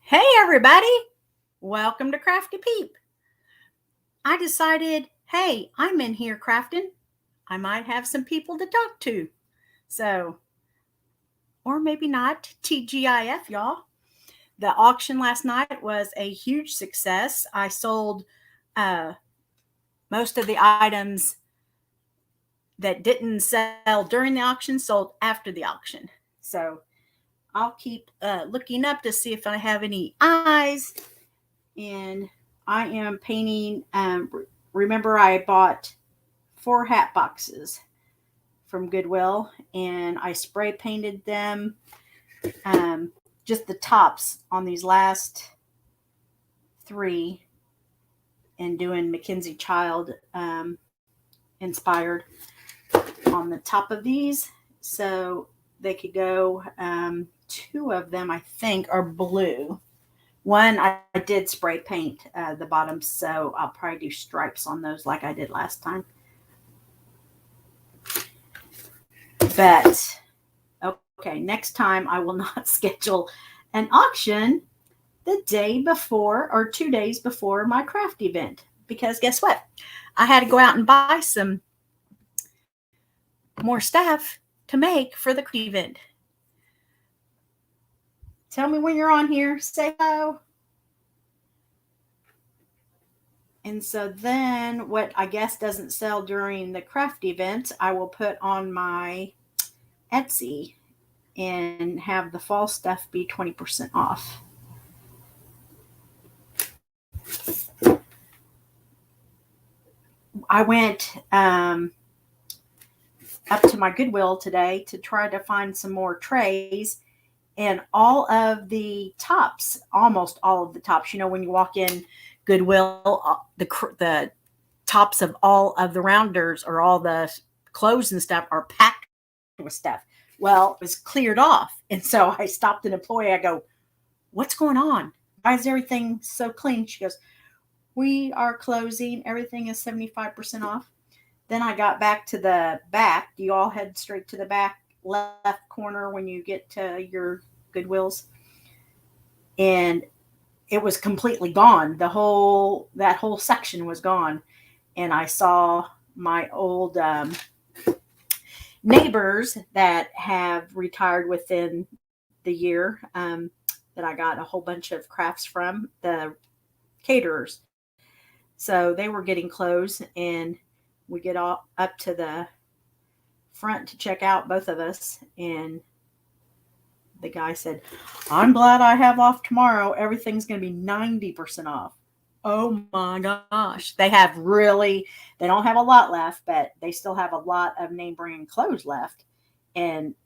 Hey everybody, welcome to Crafty Peep. I decided, hey, I'm in here crafting. I might have some people to talk to. So, or maybe not, TGIF, y'all. The auction last night was a huge success. I sold most of the items that didn't sell during the auction, sold after the auction. So, I'll keep looking up to see if I have any eyes. And I am painting. Remember, I bought 4 hat boxes from Goodwill, and I spray painted them. Just the tops on these last 3, and doing Mackenzie Child inspired on the top of these, so they could go. 2 of them, I think, are blue. One, I did spray paint the bottoms, so I'll probably do stripes on those like I did last time. But, okay, next time I will not schedule an auction the day before or 2 days before my craft event. Because guess what? I had to go out and buy some more stuff to make for the event. Tell me when you're on here. Say hello. And so then what I guess doesn't sell during the craft event, I will put on my Etsy and have the fall stuff be 20% off. I went up to my Goodwill today to try to find some more trays, and all of the tops, almost all of the tops, when you walk in Goodwill, the tops of all of the rounders or all the clothes and stuff are packed with stuff. Well, it was cleared off. And so I stopped an employee. I go, what's going on? Why is everything so clean? She goes, we are closing. Everything is 75% off. Then I got back to the back. You all head straight to the back left corner when you get to your Goodwills. And it was completely gone. That whole section was gone. And I saw my old neighbors that have retired within the year that I got a whole bunch of crafts from, the caterers. So they were getting clothes, and we get all up to the front to check out, both of us, and the guy said, I'm glad I have off tomorrow. Everything's going to be 90% off. Oh my gosh. They don't have a lot left, but they still have a lot of name brand clothes left. And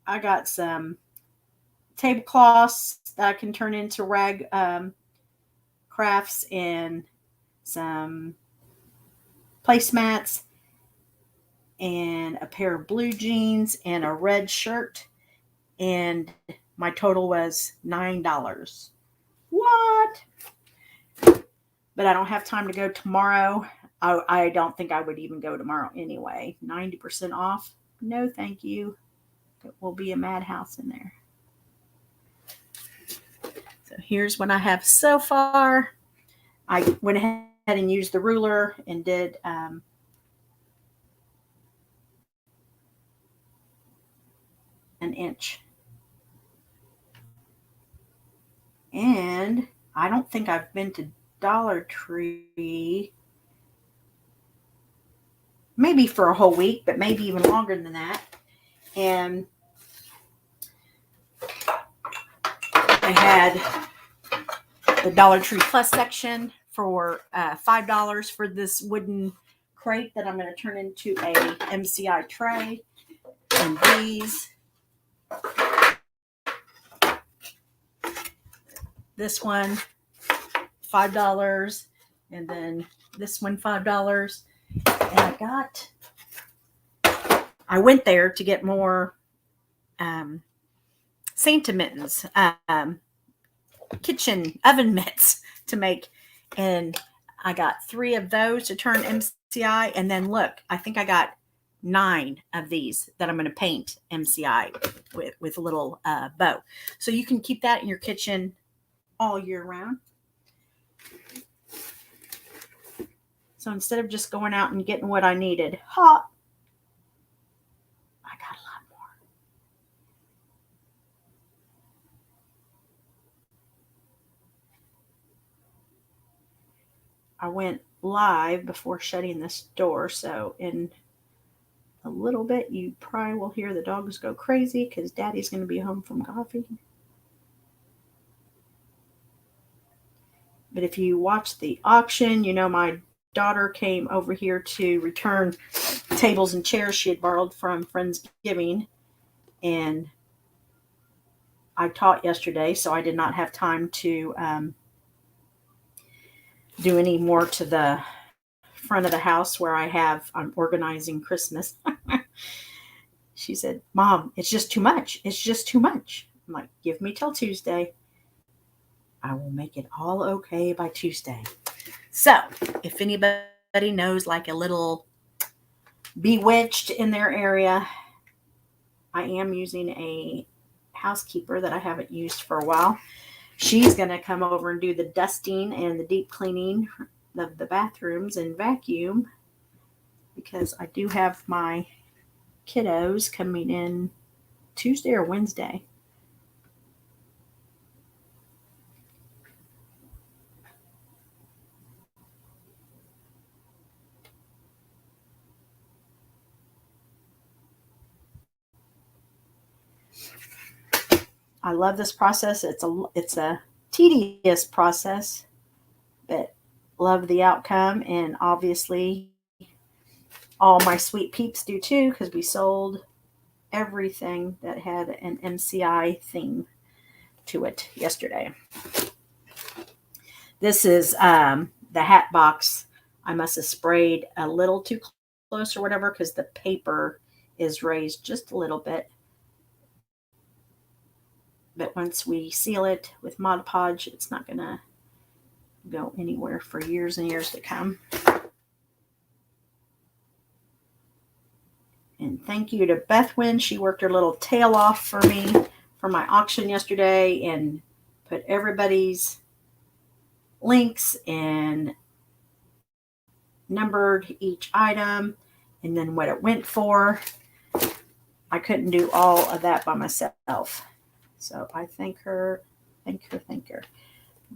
I got some tablecloths that I can turn into rag crafts, and some placemats, and a pair of blue jeans and a red shirt. And my total was $9. What? But I don't have time to go tomorrow. I don't think I would even go tomorrow anyway. 90% off? No, thank you. It will be a madhouse in there. So here's what I have so far. I went ahead and used the ruler and did an inch. And I don't think I've been to Dollar Tree maybe for a whole week, but maybe even longer than that. And I had the Dollar Tree Plus section for $5 for this wooden crate that I'm going to turn into a MCI tray. And these, this one, $5, and then this one, $5. And I went there to get more Santa mittens, kitchen oven mitts to make. And I got 3 of those to turn MCI. And then look, I think I got 9 of these that I'm going to paint MCI with a little bow. So you can keep that in your kitchen all year round. So instead of just going out and getting what I needed hot, I got a lot more. I went live before shutting this door, so in a little bit you probably will hear the dogs go crazy because Daddy's going to be home from coffee. But if you watch the auction, you know my daughter came over here to return tables and chairs she had borrowed from Friendsgiving, and I taught yesterday, so I did not have time to do any more to the front of the house where I'm organizing Christmas. She said, Mom, it's just too much. It's just too much. I'm like, give me till Tuesday. I will make it all okay by Tuesday. So if anybody knows like a little Bewitched in their area, I am using a housekeeper that I haven't used for a while. She's going to come over and do the dusting and the deep cleaning of the bathrooms and vacuum, because I do have my kiddos coming in Tuesday or Wednesday. I love this process. It's a tedious process, but love the outcome, and obviously all my sweet peeps do too, because we sold everything that had an MCI theme to it yesterday. This is the hat box. I must have sprayed a little too close or whatever, because the paper is raised just a little bit. But once we seal it with Mod Podge, it's not going to go anywhere for years and years to come. And thank you to Bethwyn. She worked her little tail off for me for my auction yesterday and put everybody's links and numbered each item and then what it went for. I couldn't do all of that by myself. So I thank her.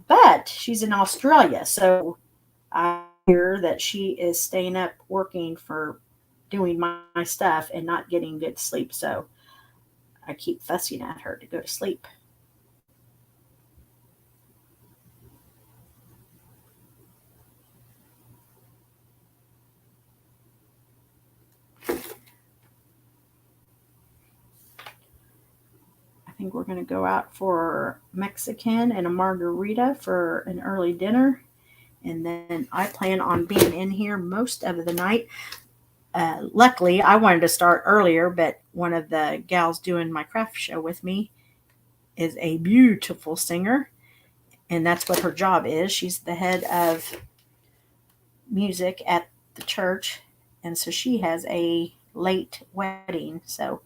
But she's in Australia, so I hear that she is staying up working for doing my stuff and not getting good sleep. So I keep fussing at her to go to sleep. I think we're going to go out for Mexican and a margarita for an early dinner. And then I plan on being in here most of the night. Luckily, I wanted to start earlier, but one of the gals doing my craft show with me is a beautiful singer, and that's what her job is. She's the head of music at the church, and so she has a late wedding, so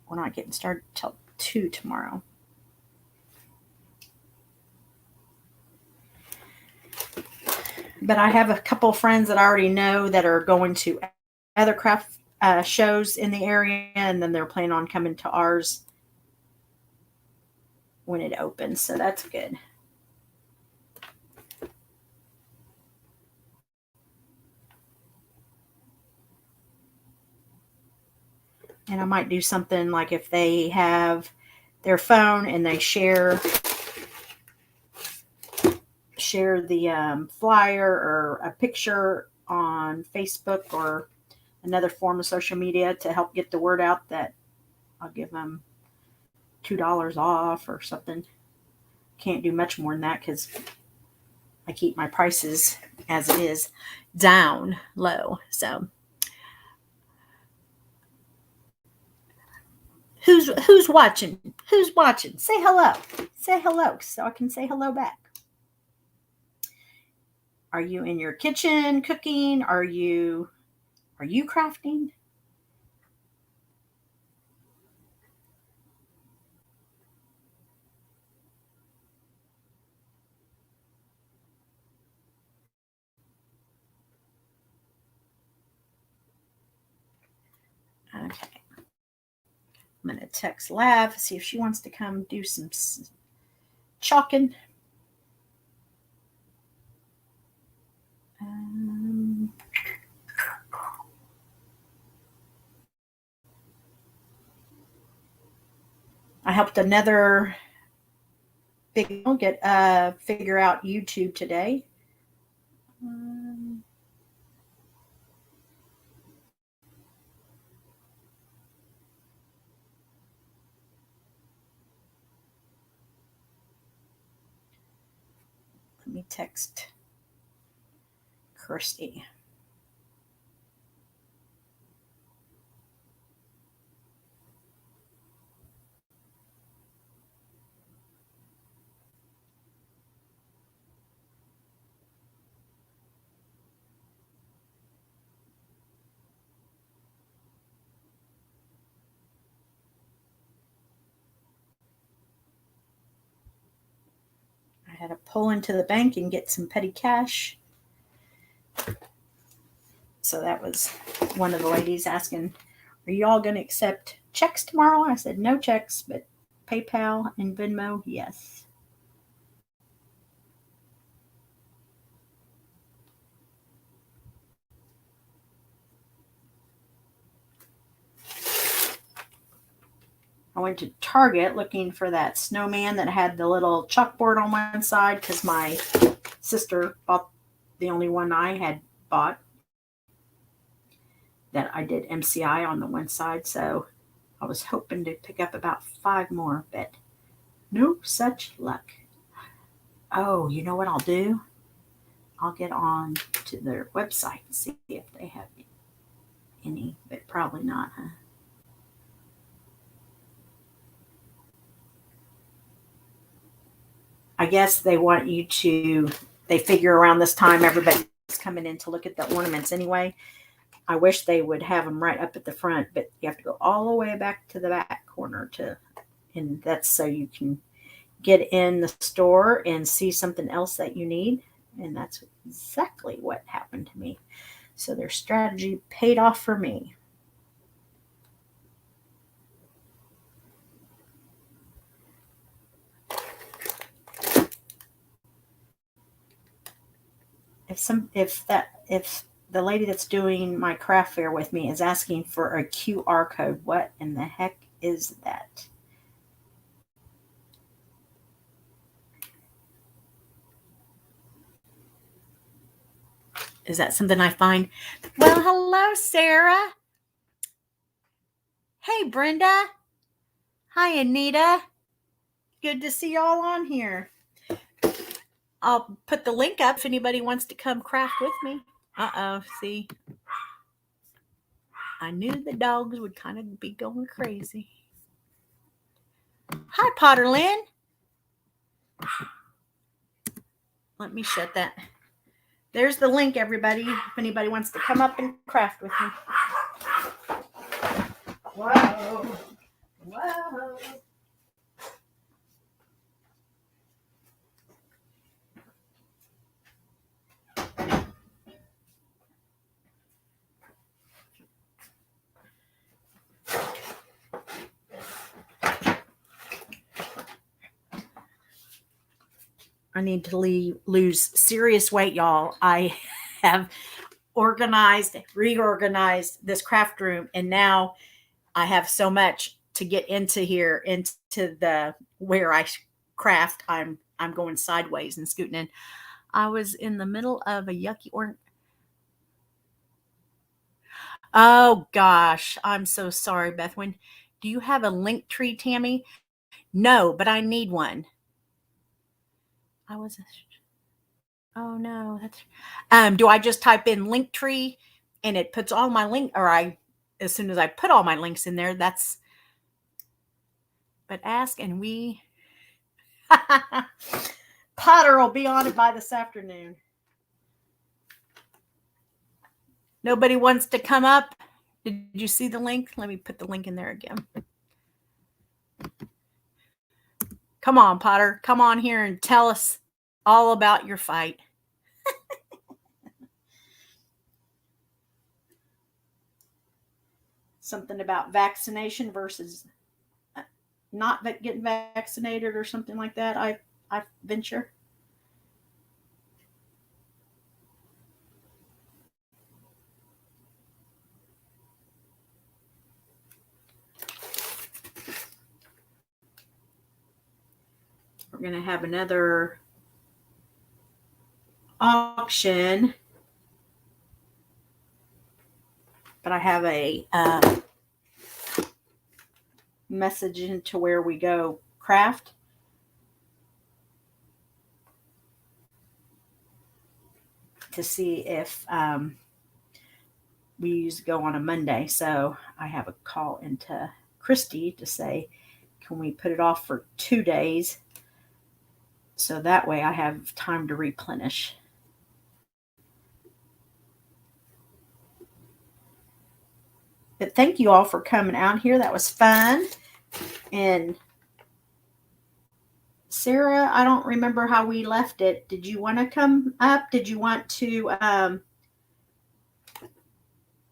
we're not getting started till 2 tomorrow. But I have a couple of friends that I already know that are going to other craft shows in the area, and then they're planning on coming to ours when it opens, so that's good. And I might do something like if they have their phone and they share the flyer or a picture on Facebook or another form of social media to help get the word out, that I'll give them $2 off or something. Can't do much more than that because I keep my prices as it is down low. So who's watching? Who's watching? Say hello. Say hello so I can say hello back. Are you in your kitchen cooking? Are you crafting? I'm going to text Lav, see if she wants to come do some chalking. I helped another big get figure out YouTube today. Let me text Kirsty. I had to pull into the bank and get some petty cash. So that was one of the ladies asking, are you all going to accept checks tomorrow? I said, no checks, but PayPal and Venmo, yes. I went to Target looking for that snowman that had the little chalkboard on one side because my sister bought the only one I had bought that I did MCI on the one side. So I was hoping to pick up about 5 more, but no such luck. Oh, you know what I'll do? I'll get on to their website and see if they have any, but probably not, huh? I guess they want you to, they figure around this time everybody's coming in to look at the ornaments anyway. I wish they would have them right up at the front, but you have to go all the way back to the back corner and that's so you can get in the store and see something else that you need. And that's exactly what happened to me. So their strategy paid off for me. If the lady that's doing my craft fair with me is asking for a QR code, what in the heck is that? Is that something I find? Well, hello, Sarah. Hey, Brenda. Hi, Anita. Good to see y'all on here. I'll put the link up if anybody wants to come craft with me. Uh-oh, see. I knew the dogs would kind of be going crazy. Hi, Potter Lynn. Let me shut that. There's the link, everybody, if anybody wants to come up and craft with me. Whoa. Whoa. I need to lose serious weight, y'all. I have reorganized this craft room, and now I have so much to get into here, into the where I craft. I'm going sideways and scooting in. I was in the middle of a yucky Oh gosh, I'm so sorry, Bethwin. Do you have a link tree, Tammy? No, but I need one. Oh no, that's do I just type in link tree and it puts all my link, or as soon as I put all my links in there, but ask and we Potter will be on it by this afternoon. Nobody wants to come up. Did you see the link? Let me put the link in there again. Come on, Potter. Come on here and tell us all about your fight. Something about vaccination versus not getting vaccinated or something like that. I venture. We're gonna have another auction, but I have a message into where we go craft to see if we usually go on a Monday. So I have a call into Christy to say, can we put it off for 2 days? So that way I have time to replenish. But thank you all for coming out here. That was fun. And Sarah, I don't remember how we left it. Did you want to come up? Did you want to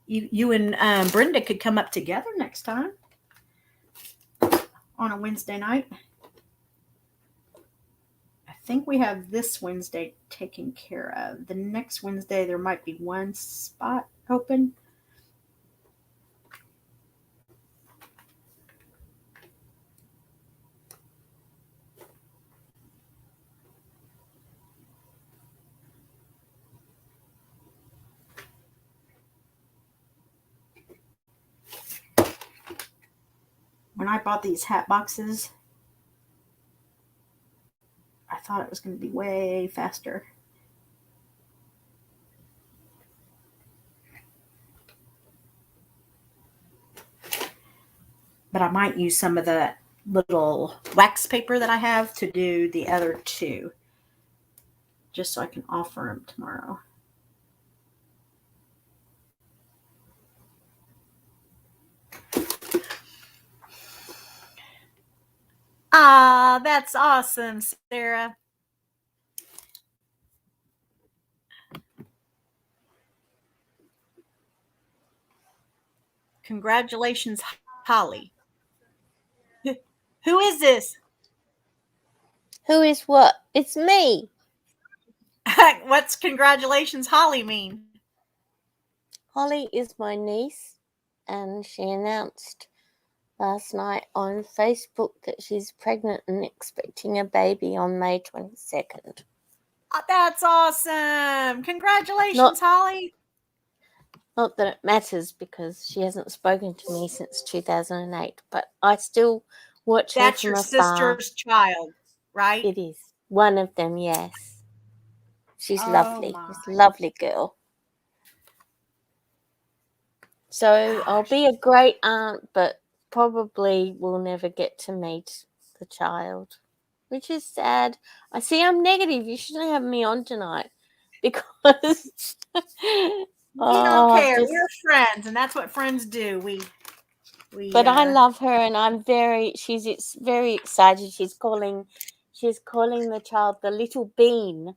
you and Brenda could come up together next time on a Wednesday night. I think we have this Wednesday taken care of. The next Wednesday there might be one spot open. When I bought these hat boxes, I thought it was going to be way faster. But I might use some of the little wax paper that I have to do the other two, just so I can offer them tomorrow. Ah, that's awesome, Sarah. Congratulations, Holly. Who is this? Who is what? It's me. What's congratulations, Holly mean? Holly is my niece, and she announced last night on Facebook that she's pregnant and expecting a baby on May 22nd. Oh, that's awesome. Congratulations, Holly. Not that it matters because she hasn't spoken to me since 2008, but I still watch her from afar. That's your sister's child, right? It is. One of them, yes. She's lovely. She's a lovely girl. So I'll be a great aunt, but probably will never get to meet the child, which is sad. I see I'm negative. You shouldn't have me on tonight because we don't care. We're friends, and that's what friends do. But I love her, and she's very excited. She's calling the child the little bean,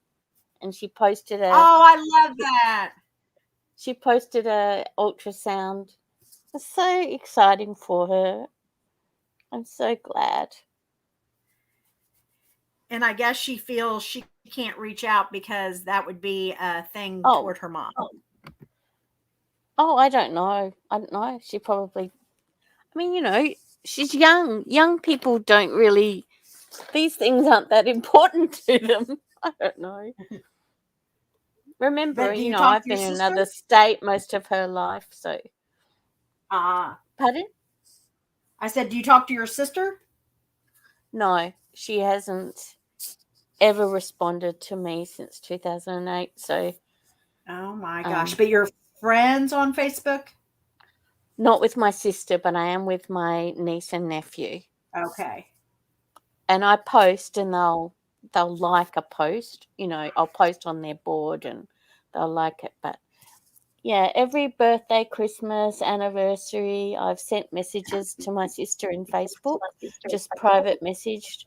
and she posted Oh, I love that. She posted a ultrasound. It's so exciting for her. I'm so glad. And I guess she feels she can't reach out because that would be a thing toward her mom. Oh, I don't know. She probably, I mean, she's young. Young people don't really, these things aren't that important to them. I don't know. Remember, I've been in another state most of her life, so. Pardon? I said, do you talk to your sister? No, she hasn't ever responded to me since 2008, so. Oh my gosh. But you're friends on Facebook? Not with my sister, but I am with my niece and nephew. Okay. And I post, and they'll like a post. I'll post on their board and they'll like it. But yeah, every birthday, Christmas, anniversary, I've sent messages to my sister in Facebook, just private messaged,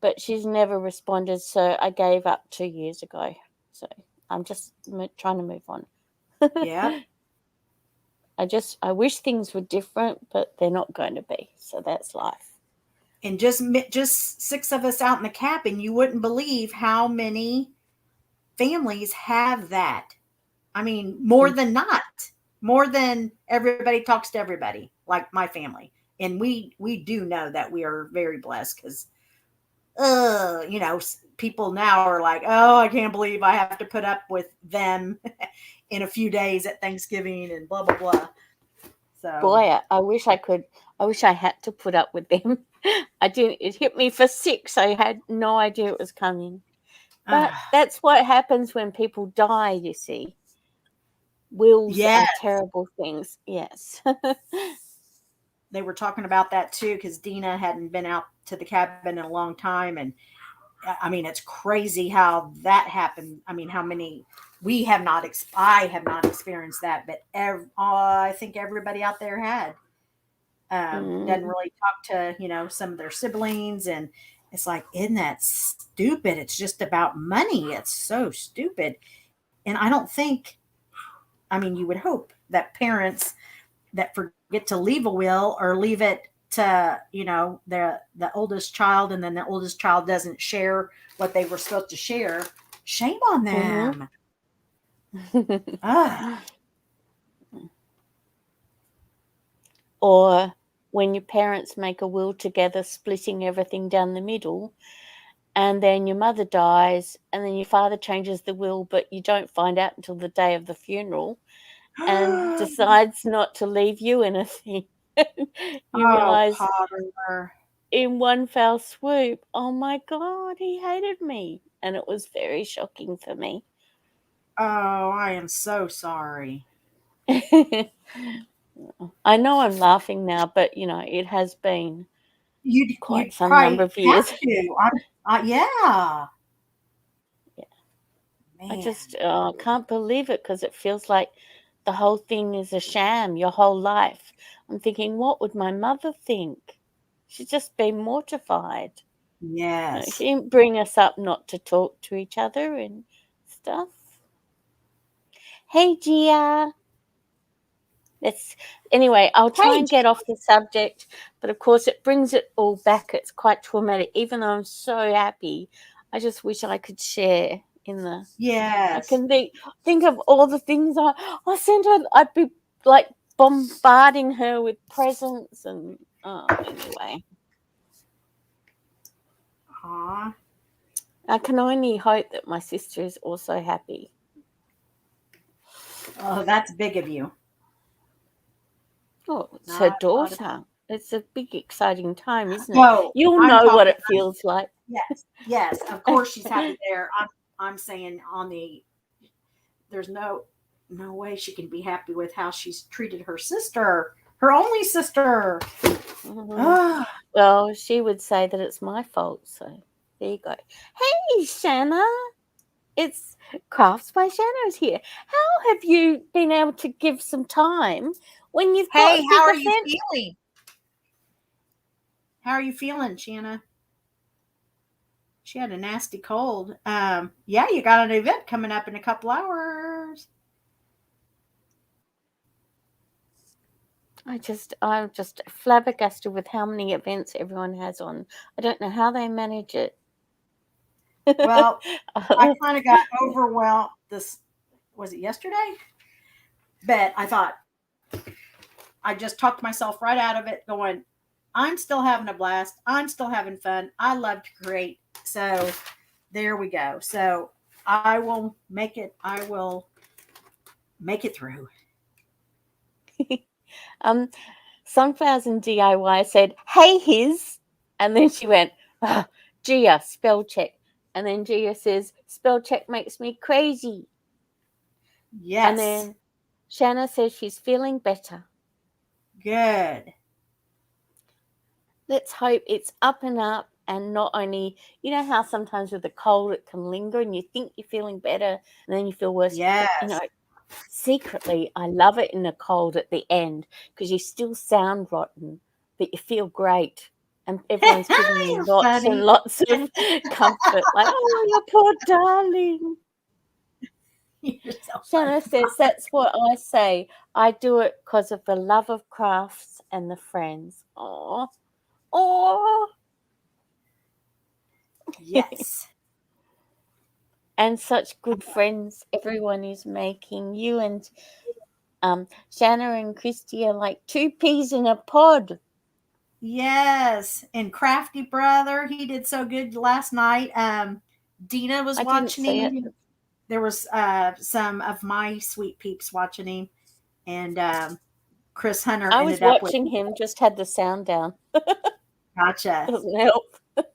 but she's never responded. So I gave up 2 years ago. So I'm just trying to move on. Yeah. I wish things were different, but they're not going to be. So that's life. and just six of us out in the cabin, you wouldn't believe how many families have that. I mean, more Mm. than not, more than everybody talks to everybody, like my family. And we do know that we are very blessed because, people now are like, oh, I can't believe I have to put up with them in a few days at Thanksgiving and blah blah blah. So Boy, I wish I could. I wish I had to put up with them. I didn't. It hit me for 6. I had no idea it was coming. But uh, that's what happens when people die, you see. Wills yeah, are terrible things. Yes. they were talking about that too because Dina hadn't been out to the cabin in a long time, and I mean, it's crazy how that happened. I mean, how many we have not, I have not experienced that, but I think everybody out there had. Doesn't Mm, really talk to, some of their siblings. And it's like, isn't that stupid? It's just about money. It's so stupid. And I don't think, I mean, you would hope that parents that forget to leave a will or leave it to the oldest child, and then the oldest child doesn't share what they were supposed to share, shame on mhm. them. Ah, Or when your parents make a will together, splitting everything down the middle, and then your mother dies, and then your father changes the will, but you don't find out until the day of the funeral and decides not to leave you anything. You oh, realize Potter. in one fell swoop, oh my God, he hated me. And it was very shocking for me. Oh, I am so sorry. I know I'm laughing now, but it has been quite You'd some number probably of have years. to. Yeah, I man. just can't believe it because it feels like the whole thing is a sham, your whole life. I'm thinking, what would my mother think? She'd just be mortified. She Yes. didn't bring us up not to talk to each other and stuff. Hey, Gia. Let's anyway. I'll try Hey, and get off the subject, but of course, it brings it all back. It's quite traumatic. Even though I'm so happy, I just wish I could share in the I yes. can think of all the things I sent her. I'd be like bombarding her with presents and anyway. Aw. I can only hope that my sister is also happy. Oh, that's big of you. Oh, it's her Not a lot of. daughter. It's a big exciting time, isn't it? No, You'll I'm know what talking. it feels like. Yes, yes. Of course, she's happy there. I'm saying on the. There's no way she can be happy with how she's treated her sister, her only sister. Mhm. Ah, Well, she would say that it's my fault, so there you go. Hey, Shanna. It's Crafts by Shanna's here. How have you been able to give some time when you've got hey, a how big are you event? feeling? How are you feeling, Shanna? She had a nasty cold. Yeah, you got an event coming up in a couple hours. I'm just flabbergasted with how many events everyone has on. I don't know how they manage it. Well, I kind of got overwhelmed. This was it yesterday, but I thought I just talked myself right out of it, going, I'm still having a blast. I'm still having fun. I love to create. So there we go. So I will make it. I will make it through. um, Sunflowers and DIY said, "Hey, his," and then she went, "Ah, Gia, spell check," and then Gia says, "Spell check makes me crazy," and Yes. then Shanna says she's feeling better. Good. Let's hope it's up and up, and not only, how sometimes with a cold it can linger and you think you're feeling better and then you feel worse, but Yes. secretly I love it in a cold at the end because you still sound rotten but you feel great, and everyone's giving you You're lots and funny. lots of comfort, like, oh, you poor darling. You're so Shanna funny. says that's what I say. I do it because of the love of crafts and the friends. Oh, oh. Yes. And such good friends everyone is making. You and Shanna and Christy are like two peas in a pod. Yes. And crafty brother, he did so good last night. Dina was I didn't watching see it. him. There was some of my sweet peeps watching him, and Chris Hunter I was ended up with watching him, just had the sound down. gotcha. Doesn't help.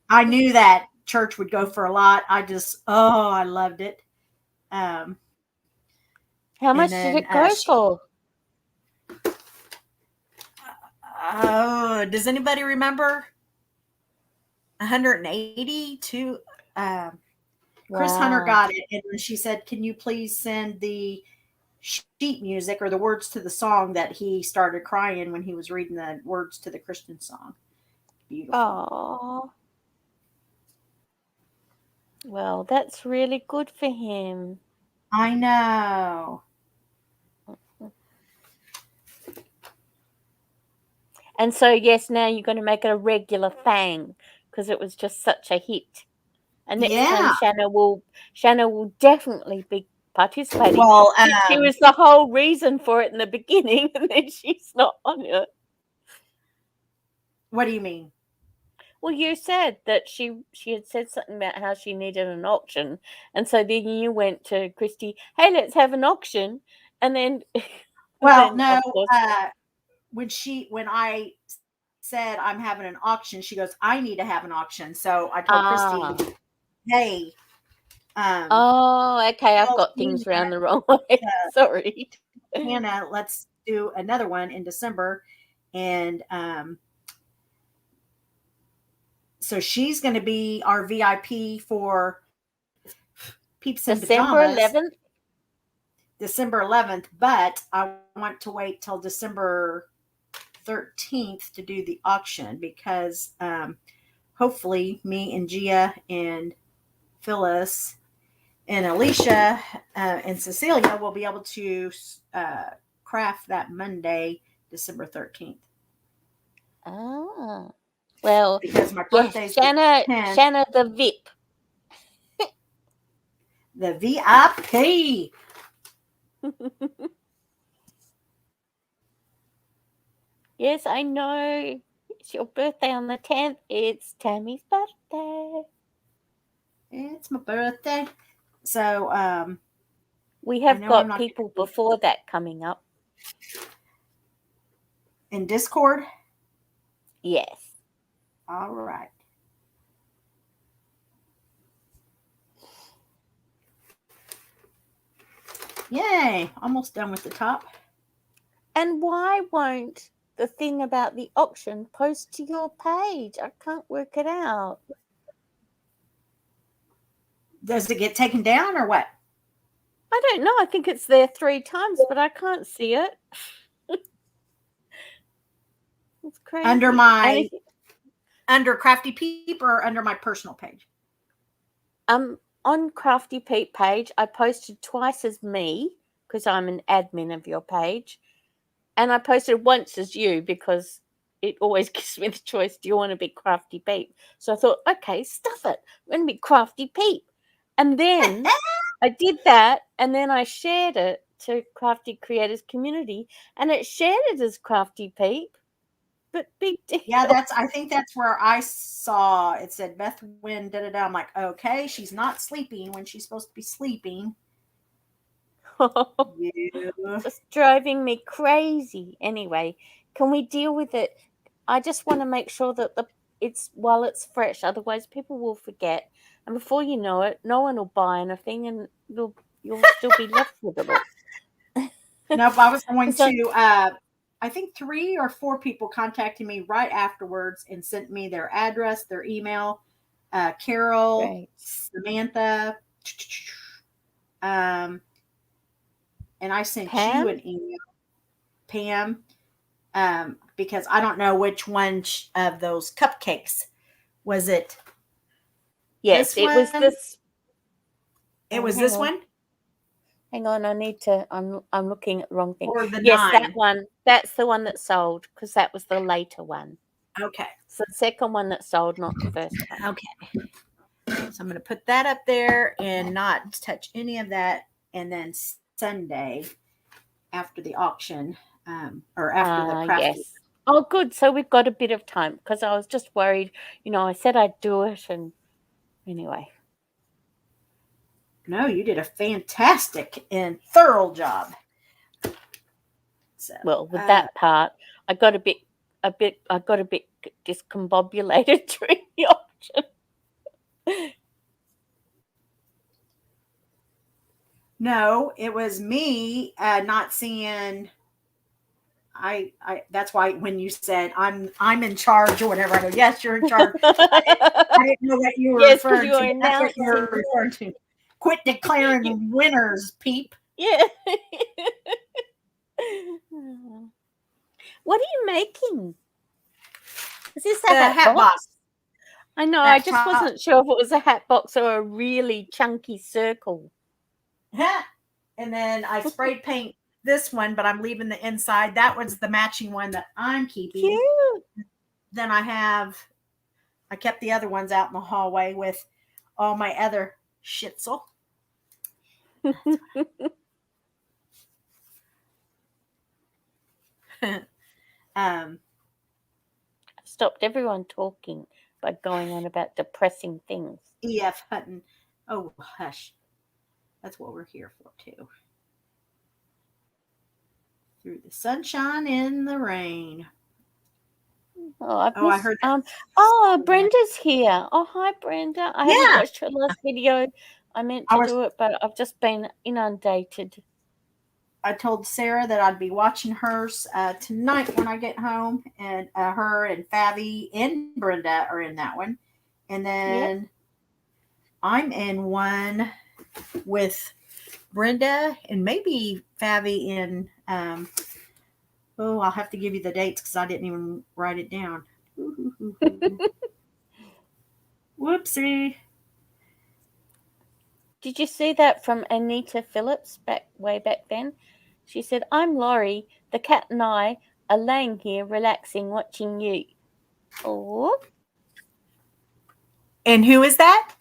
I knew that church would go for a lot. I loved it. Um, How and much did then it go for? does anybody remember? 182. Chris Hunter Wow. got it, and then she said, "Can you please send the sheet music or the words to the song that he started crying when he was reading the words to the Christian song?" Beautiful. Oh. Well, that's really good for him. I know. And so, yes, now you're going to make it a regular thing because it was just such a hit. And next time, Shanna will definitely be participating. Well, She was the whole reason for it in the beginning, and then she's not on it. What do you mean? Well, you said that she had said something about how she needed an auction, and so then you went to Christy, hey, let's have an auction, and then Well, then no. of course, When I said I'm having an auction, she goes, "I need to have an auction." So I told Christy, "Hey, oh, okay, I've tell got things around the wrong way. Sorry, Hannah, let's do another one in December," and so she's going to be our VIP for Peeps in December Pajamas. 11th. December 11th, but I want to wait till December 13th to do the auction because hopefully me and Gia and Phyllis and Alicia and Cecilia will be able to craft that Monday, December 13th. Ah, well, Because my yes, birthday's Shanna the VIP. The VIP. Yes, I know. It's your birthday on the 10th. It's Tammy's birthday. It's my birthday. So we have got people before that coming up. In Discord? Yes. All right. Yay, almost done with the top. And why won't the thing about the auction post to your page? I can't work it out. Does it get taken down or what? I don't know. I think it's there 3 times, but I can't see it. It's crazy. Under Crafty Peep or under my personal page? On Crafty Peep page, I posted twice as me because I'm an admin of your page, and I posted once as you because it always gives me the choice. Do you want to be Crafty Peep? So I thought, okay, stuff it. I'm going to be Crafty Peep, and then I did that, and then I shared it to Crafty Creators Community, and it shared it as Crafty Peep. But big deal. Yeah, I think that's where I saw it said Beth Wynn da da da. I'm like, okay, she's not sleeping when she's supposed to be sleeping. Just driving me crazy. Anyway, can we deal with it? I just want to make sure that while it's fresh, otherwise people will forget, and before you know it, no one will buy anything, and you'll still be left with it all. Nope, I was going to. I think 3 or 4 people contacted me right afterwards and sent me their address, their email. Carol, right. Samantha, and I sent Pam? you an email, Pam, because I don't know which one of those cupcakes was it. Yes, it was this. It was this one. Hang on, I need to. I'm looking at the wrong thing. Or the 9. That one. That's the one that sold because that was the later one. Okay. So the second one that sold, not the first one. Okay. So I'm going to put that up there and not touch any of that. And then Sunday after the auction, or after the crafty. Yes. Oh, good. So we've got a bit of time because I was just worried. I said I'd do it, and anyway. No, you did a fantastic and thorough job. So, Well, with that part, I got a bit discombobulated during the auction. no, it was me not seeing. I that's why when you said I'm in charge or whatever, I go, yes, you're in charge. I didn't know what you were Yes, because referring you were to. That's what you're announcing. referring to. Quit declaring winners, peep. Yeah. What are you making? Is this a The hat hat box? I know. I That just wasn't sure if it was a hat box or a really chunky circle. And then I sprayed paint this one, but I'm leaving the inside. That was the matching one that I'm keeping. Cute. Then I kept the other ones out in the hallway with all my other shitzel. I've stopped everyone talking by going on about depressing things. E.F. Hutton. Oh, hush. That's what we're here for, too. Through the sunshine and the rain. Oh, I heard that. Brenda's here. Oh, hi, Brenda. I haven't watched her last video. I meant to do it, but I've just been inundated. I told Sarah that I'd be watching hers tonight when I get home, and her and Fabi and Brenda are in that one. And then I'm in one with Brenda and maybe Fabi in, I'll have to give you the dates because I didn't even write it down. Whoopsie. Did you see that from Anita Phillips way back then? She said, I'm Laurie. The cat and I are laying here relaxing, watching you. Oh. And who is that?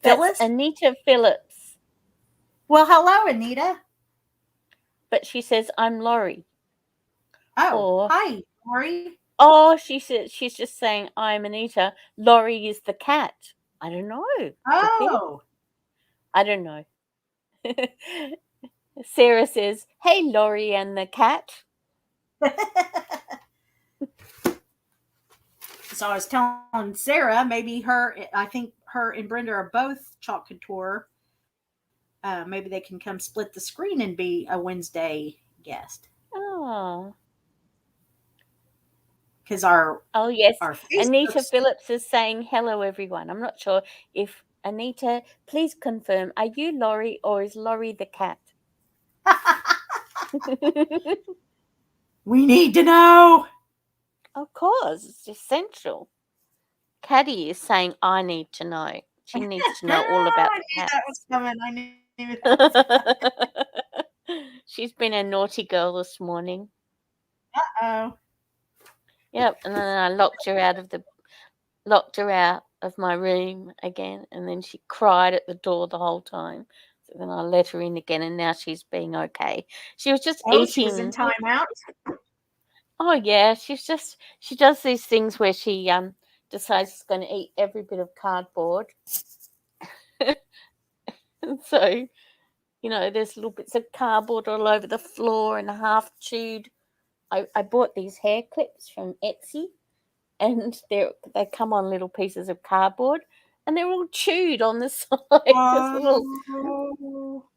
Phyllis? That's Anita Phillips. Well, hello, Anita. But she says, I'm Laurie. Oh, hi, Laurie. Oh, she said she's just saying, I'm Anita. Laurie is the cat. I don't know. Oh. I don't know. Sarah says, hey, Laurie and the cat. So I was telling Sarah, maybe I think her and Brenda are both Chalk Couture. Maybe they can come split the screen and be a Wednesday guest. Oh. Because yes, Anita Phillips is saying hello, everyone. I'm not sure if Anita, please confirm, are you Laurie or is Laurie the cat? We need to know. Of course, it's essential. Caddy is saying, I need to know. She needs to know all about the cat. That was coming. I knew that was coming. She's been a naughty girl this morning. Uh-oh. Yep, and then I locked her out of my room again, and then she cried at the door the whole time. So then I let her in again, and now she's being okay. She was just eating. She was in timeout. Oh yeah, she does these things where she decides she's going to eat every bit of cardboard. And so, there's little bits of cardboard all over the floor and half chewed. I bought these hair clips from Etsy, and they come on little pieces of cardboard, and they're all chewed on the side.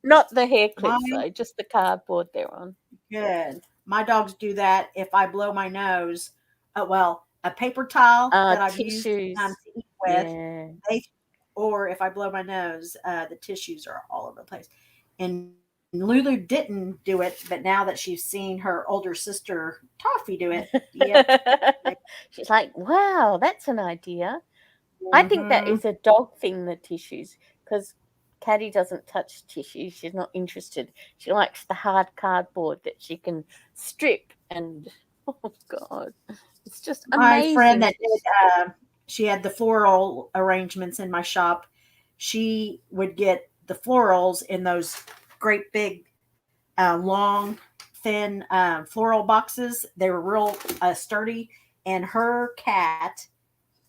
Not the hair clips though, just the cardboard they're on. Good. My dogs do that if I blow my nose. A paper towel that I've used to eat with, or if I blow my nose, the tissues are all over the place. And Lulu didn't do it, but now that she's seen her older sister Toffee do it, she's like, wow, that's an idea. Mm-hmm. I think that is a dog thing, the tissues, because Caddy doesn't touch tissues. She's not interested. She likes the hard cardboard that she can strip, and oh God, it's just amazing. My friend that did, she had the floral arrangements in my shop, she would get the florals in those great big, long, thin floral boxes. They were real sturdy. And her cat,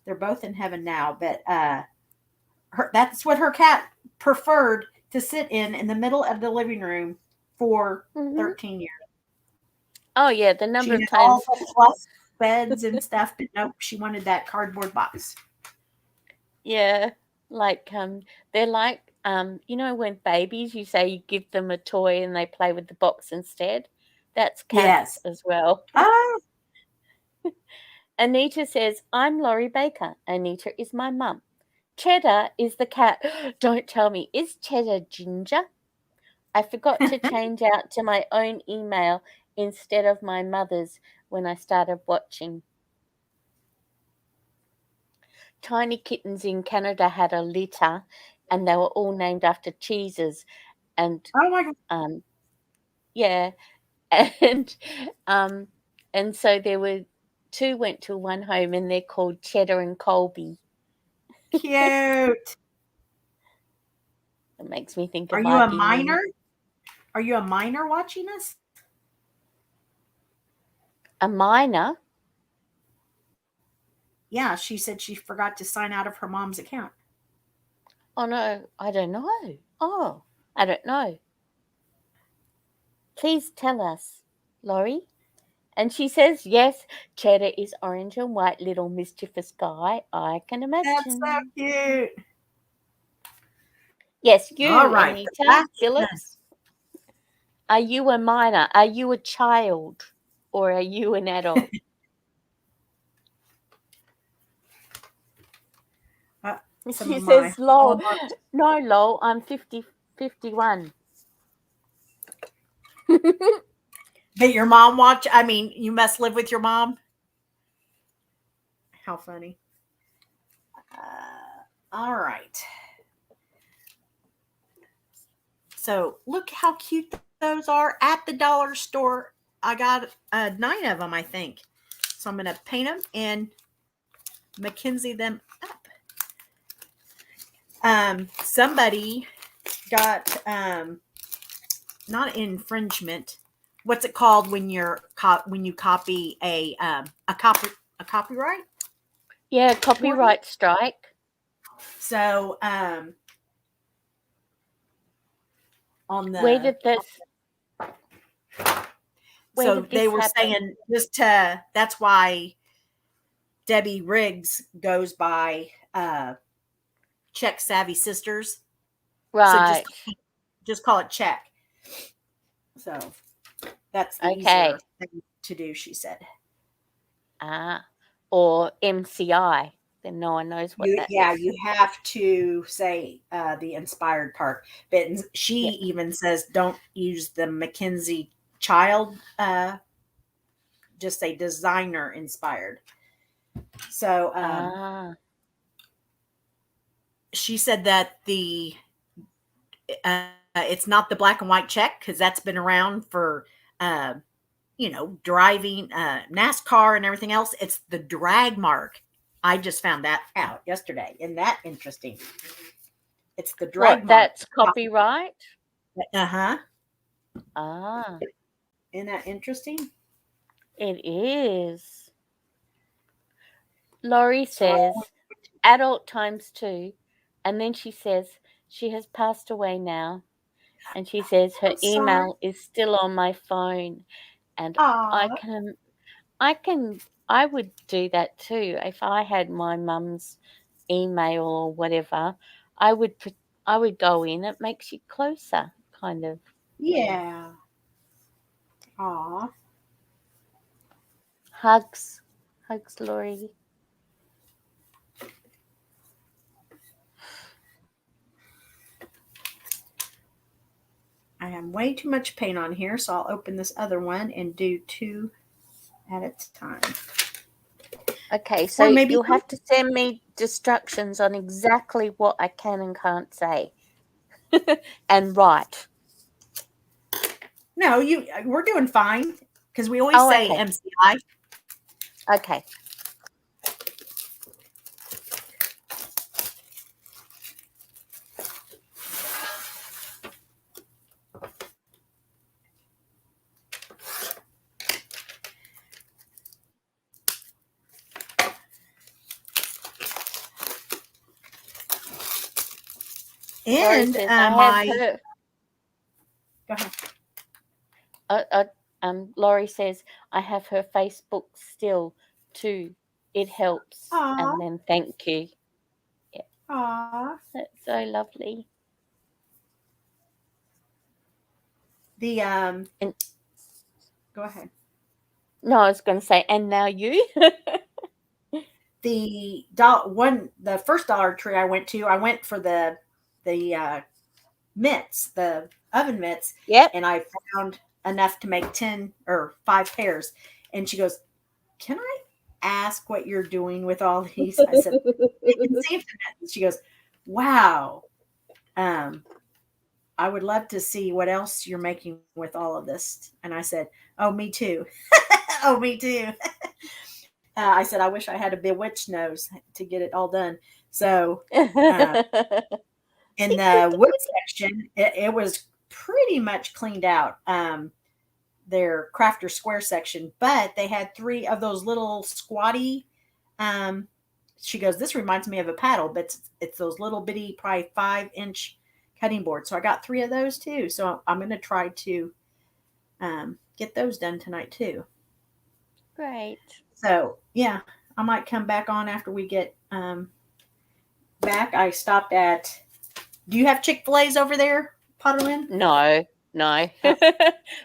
they're both in heaven now, but that's what her cat preferred to sit in the middle of the living room for Mm-hmm. 13 years. Oh yeah, the number She of had all times. the fluff beds and stuff, but nope, she wanted that cardboard box. Yeah, like they're like when babies you say you give them a toy and they play with the box instead. That's cats Yes. as well. Oh, Anita says, "I'm Laurie Baker. Anita is my mum. Cheddar is the cat." Don't tell me. Is Cheddar ginger? I forgot to change out to my own email instead of my mother's when I started watching. Tiny kittens in Canada had a litter and they were all named after cheeses. And oh my God. yeah, and um, and so there were two went to one home and they're called Cheddar and Colby. Cute. It makes me think it Are you might a be me. minor? Are you a minor watching us? A minor? Yeah, she said she forgot to sign out of her mom's account. Oh no, I don't know. Oh, I don't know. Please tell us, Laurie. And she says, yes, Cheddar is orange and white, little mischievous guy. I can That's so imagine. cute. Yes, All you, right. The Anita last Phillips. Are you a minor? Are you a child? Or are you an adult? some She of my says, lol. Hallmark. No, lol, I'm 51. That your mom watch? I mean, you must live with your mom. How funny. All right. So look how cute those are at the dollar store. I got 9 of them, I think. So I'm going to paint them and Mackenzie them up. Somebody got not infringement. What's it called when when you copy a copyright? Yeah, copyright strike. So on Where the did this so they were happen? saying that's why Debbie Riggs goes by Check Savvy Sisters. So Right. just call it Check. So that's the Okay. easier thing to do, she said. Or MCI. Then no one knows what that is. You have to say the inspired part. But she Yep. even says don't use the Mackenzie Child. Just say designer inspired. So she said that it's not the black and white check because that's been around for driving NASCAR and everything else. It's the drag mark. I just found that out yesterday. Isn't that interesting? It's the drag What, mark. that's copyright? Uh-huh. Ah, Isn't that interesting? it is. Laurie So says adult times 2, and then she says she has passed away now, and she says her I'm sorry. email is still on my phone, and I Aw. can I would do that too if I had my mum's email or whatever. I would I would go in. It makes you closer, kind of. Yeah. Aw. Hugs, Laurie. I have way too much paint on here, so I'll open this other one and do 2 at a time. Okay, so Or maybe you'll have to send me instructions on exactly what I can and can't say, and write. no, we're doing fine because we always Oh, say okay. MCI. Okay. Laurie And says, I have my her. go ahead. Laurie says, I have her Facebook still too. It helps. Aw, And then thank you. Yeah, aw. that's so lovely. The And go ahead. no, I was going to say, and now you. The first Dollar Tree I went for the mitts, the oven mitts, Yep. and I found enough to make 10 or 5 pairs. And she goes, "Can I ask what you're doing with all these?" I said, "Making Santa mittens." She goes, "Wow. Um, I would love to see what else you're making with all of this." And I said, "Oh, me too." Oh, me too. I said, "I wish I had a bewitched nose to get it all done." So, uh, in the wood section, it was pretty much cleaned out. Their crafter square section, but they had three of those little squatty. Um, she goes, "This reminds me of a paddle, but it's those little bitty, probably 5-inch cutting boards." So I got three of those too. So I'm going to try to get those done tonight too. Great. So yeah, I might come back on after we get back. I stopped at. Do you have Chick-fil-A's over there, Potterlin? No, no. Oh,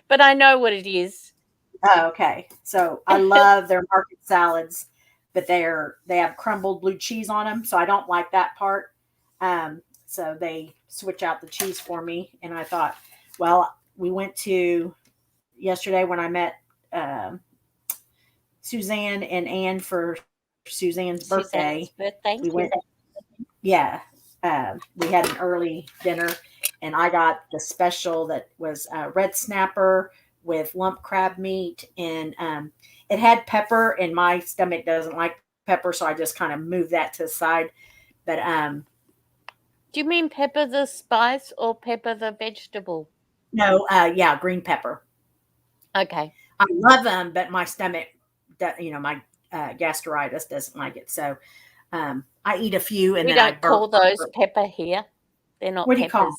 But I know what it is. oh, okay. So I love their market salads, but they have crumbled blue cheese on them, so I don't like that part. So they switch out the cheese for me, and I thought, well, we went to yesterday when I met um, Suzanne and Anne for Suzanne's birthday. Suzanne's birthday. We went, yeah, we had an early dinner, and I got the special that was red snapper with lump crab meat, and it had pepper, and my stomach doesn't like pepper, so I just kind of moved that to the side. But Do you mean pepper the spice or pepper the vegetable? no, yeah, green pepper. Okay. I love them, but my stomach, my gastritis doesn't like it. So I eat a few, and We then I don't burp. call those pepper here. They're not What do you call them?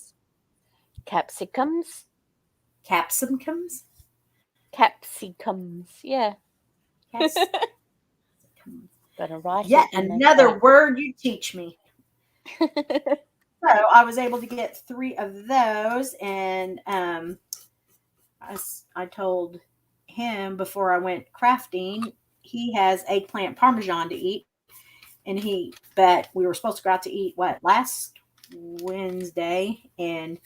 peppers. Capsicums. Capsicums? Capsicums. Yeah. Capsicums. Gonna write Yet it in the another chat. word you teach me. So I was able to get three of those, and I told him before I went crafting, he has eggplant parmesan to eat, but we were supposed to go out to eat last Wednesday, and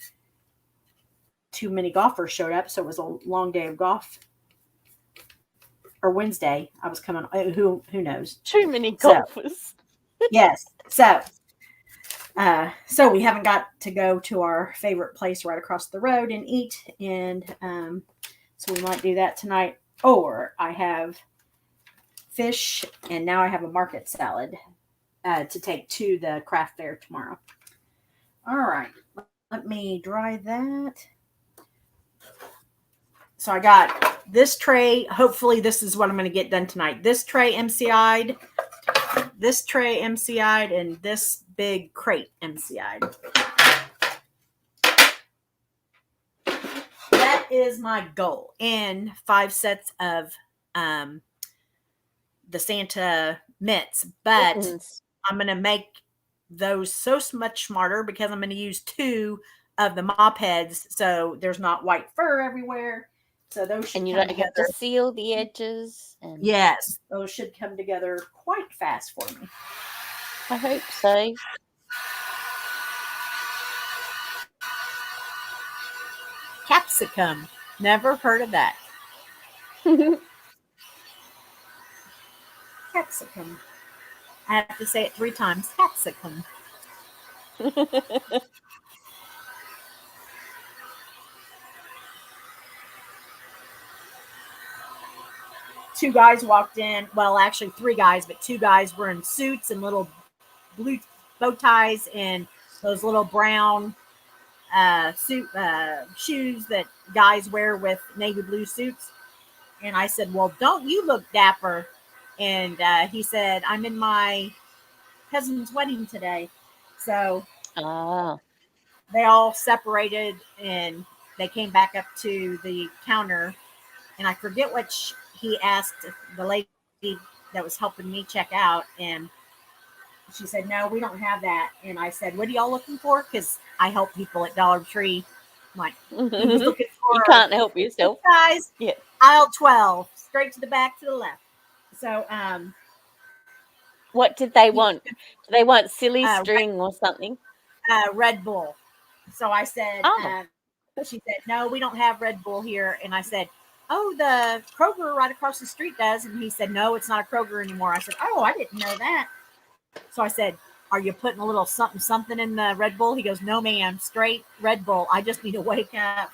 too many golfers showed up, so it was a long day of golf. Or Wednesday, I was coming. Who knows? Too many So golfers. yes, so we haven't got to go to our favorite place right across the road and eat, and so we might do that tonight. Or I have fish, and now I have a market salad to take to the craft fair tomorrow. All right, let me dry that. So I got this tray. Hopefully, this is what I'm going to get done tonight. This tray MCI'd, this tray MCI'd, and this big crate MCI'd. That is my goal. And 5 sets of the Santa mitts. But Mittens. I'm going to make those so much smarter because I'm going to use 2 of the mop heads so there's not white fur everywhere. So those should And you come don't together. have to seal the edges. And Yes, those should come together quite fast for me. I hope so. Capsicum. Never heard of that. Capsicum. I have to say it 3 times. Capsicum. 2 guys walked in. Well, actually 3 guys, but 2 guys were in suits and little blue bow ties and those little brown shoes that guys wear with navy blue suits. And I said, "Well, don't you look dapper?" And he said, "I'm in my cousin's wedding today." So Ah. they all separated and they came back up to the counter. And I forget what he asked the lady that was helping me check out. And she said, "No, we don't have that." And I said, "What are y'all looking for?" Because I help people at Dollar Tree. I'm like, he was looking You for can't help yourself. size Yeah. aisle 12, straight to the back to the left. So What did they he want? Do they want silly uh, string or something? Red Bull. So I said, Oh. she said, "No, we don't have Red Bull here." And I said, "Oh, the Kroger right across the street does." And he said, "No, it's not a Kroger anymore." I said, "Oh, I didn't know that." So I said, "Are you putting a little something something in the Red Bull?" He goes, "No, ma'am, straight Red Bull. I just need to wake up."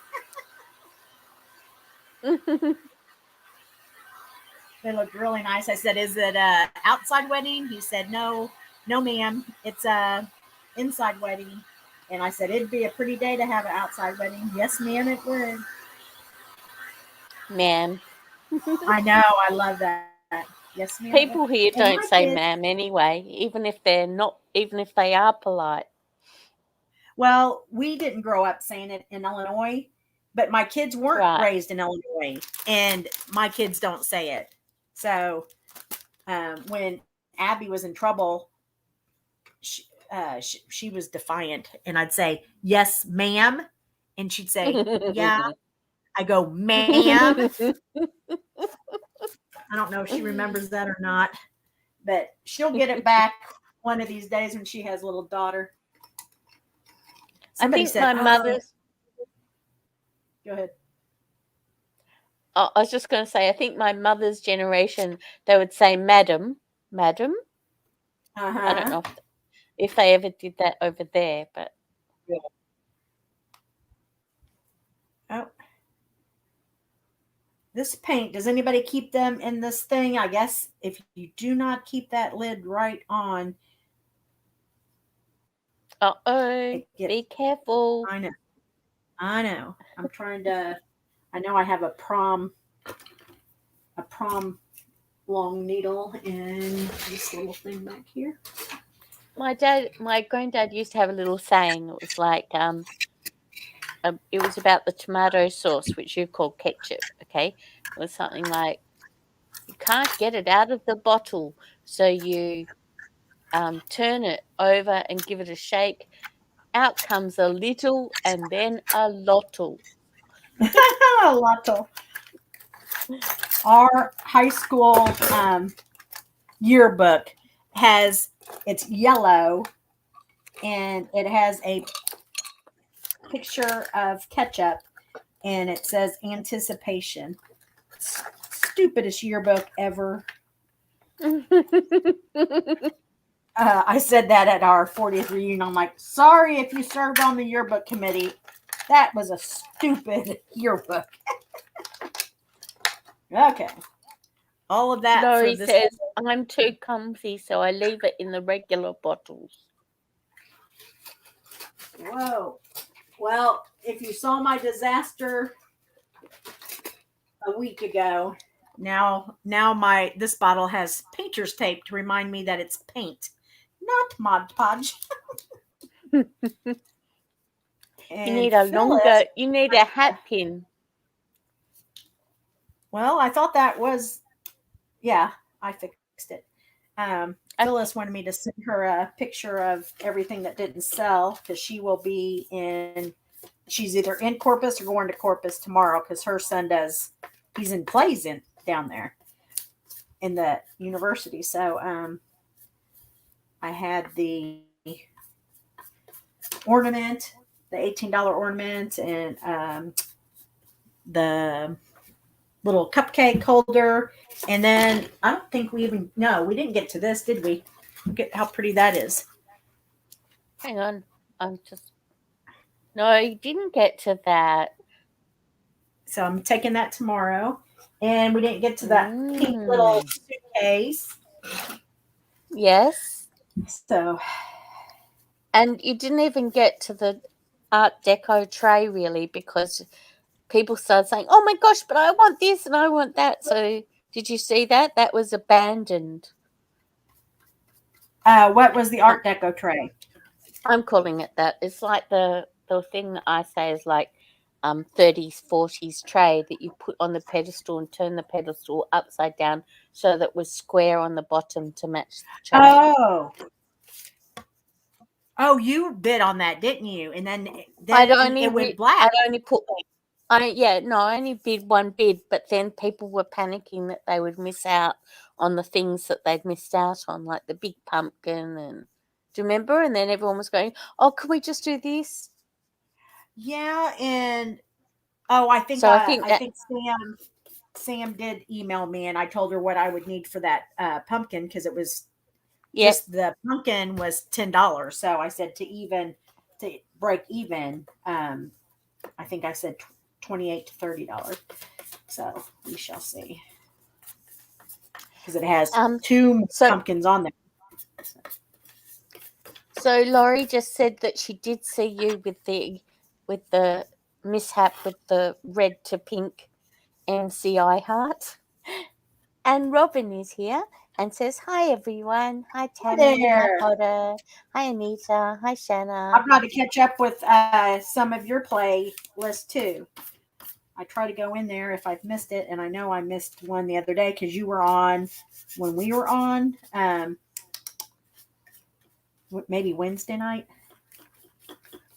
They looked really nice. I said, "Is it a outside wedding?" He said, "No, no, ma'am. It's a inside wedding." And I said, "It'd be a pretty day to have an outside wedding." "Yes, ma'am, it would." Ma'am. I know. I love that. Yes, ma'am, it would. People here And my don't say kids, ma'am anyway, even if they're not, even if they are polite. well, we didn't grow up saying it in Illinois, but my kids weren't Right. raised in Illinois, and my kids don't say it. So when Abby was in trouble, she was defiant, and I'd say, "Yes, ma'am," and she'd say, "Yeah." I go, "Ma'am." I don't know if she remembers that or not, but she'll get it back one of these days when she has a little daughter. I Somebody think said, my "Oh, mother's, go ahead." I was just going to say, I think my mother's generation, they would say madam, madam. Uh I don't huh. know if they ever did that over there, but Oh, this paint. Does anybody keep them in this thing? I guess if you do not keep that lid right on, uh-oh, it gets. be careful. I know. I know. I'm trying to. I know I have a prom long needle in this little thing back here. My granddad used to have a little saying. It was like, it was about the tomato sauce, which you call ketchup. Okay, it was something like, you can't get it out of the bottle, so you turn it over and give it a shake. Out comes a little and then a lottle. Lotto. Our high school yearbook has it's yellow and it has a picture of ketchup and it says anticipation. Stupidest yearbook ever. I said that at our 40th reunion. I'm like, sorry if you served on the yearbook committee. That was a stupid yearbook. Okay. All of that for Laurie this. says, I'm too comfy, so I leave it in the regular bottles. Whoa. Well, if you saw my disaster a week ago, now my this bottle has painter's tape to remind me that it's paint, not Mod Podge. You And need a Phyllis, longer, you need a hat pin. well, I thought that was, yeah, I fixed it. Phyllis Okay. wanted me to send her a picture of everything that didn't sell because she will be in. She's either in Corpus or going to Corpus tomorrow because her son does. He's in plays in down there in the university. So I had the ornament, the $18 ornament, and the little cupcake holder. And then I don't think we even no, we didn't get to this, did we? Look at how pretty that is. Hang on. I'm just. No, you didn't get to that. So I'm taking that tomorrow. And we didn't get to that pink little Mm. suitcase. Yes. So And you didn't even get to the Art Deco tray, really, because people started saying, oh my gosh, but I want this and I want that. So did you see that? That was abandoned. what was the Uh, Art Deco tray? I'm calling it that. It's like the the thing that I say is like 30s, 40s tray that you put on the pedestal and turn the pedestal upside down so that it was square on the bottom to match the tray. Oh, you bid on that, didn't you? And then I'd it went black. only put I only bid one bid, but then people were panicking that they would miss out on the things that they'd missed out on, like the big pumpkin and do you remember? And then everyone was going, "Oh, can we just do this?" Yeah, and I think So I think that Sam did email me, and I told her what I would need for that pumpkin because it was yep. just the pumpkin was $10. So I said to break even, I think I said $28 to $30. So we shall see because it has two so pumpkins on there. So Laurie just said that she did see you with the mishap with the red to pink MCI heart. And Robin is here and says, "Hi everyone. Hi Tammy. Hi There. Potter. Hi Anita. Hi Shanna." I've got to catch up with some of your playlist too. I try to go in there if I've missed it, and I know I missed one the other day because you were on when we were on. Maybe Wednesday night.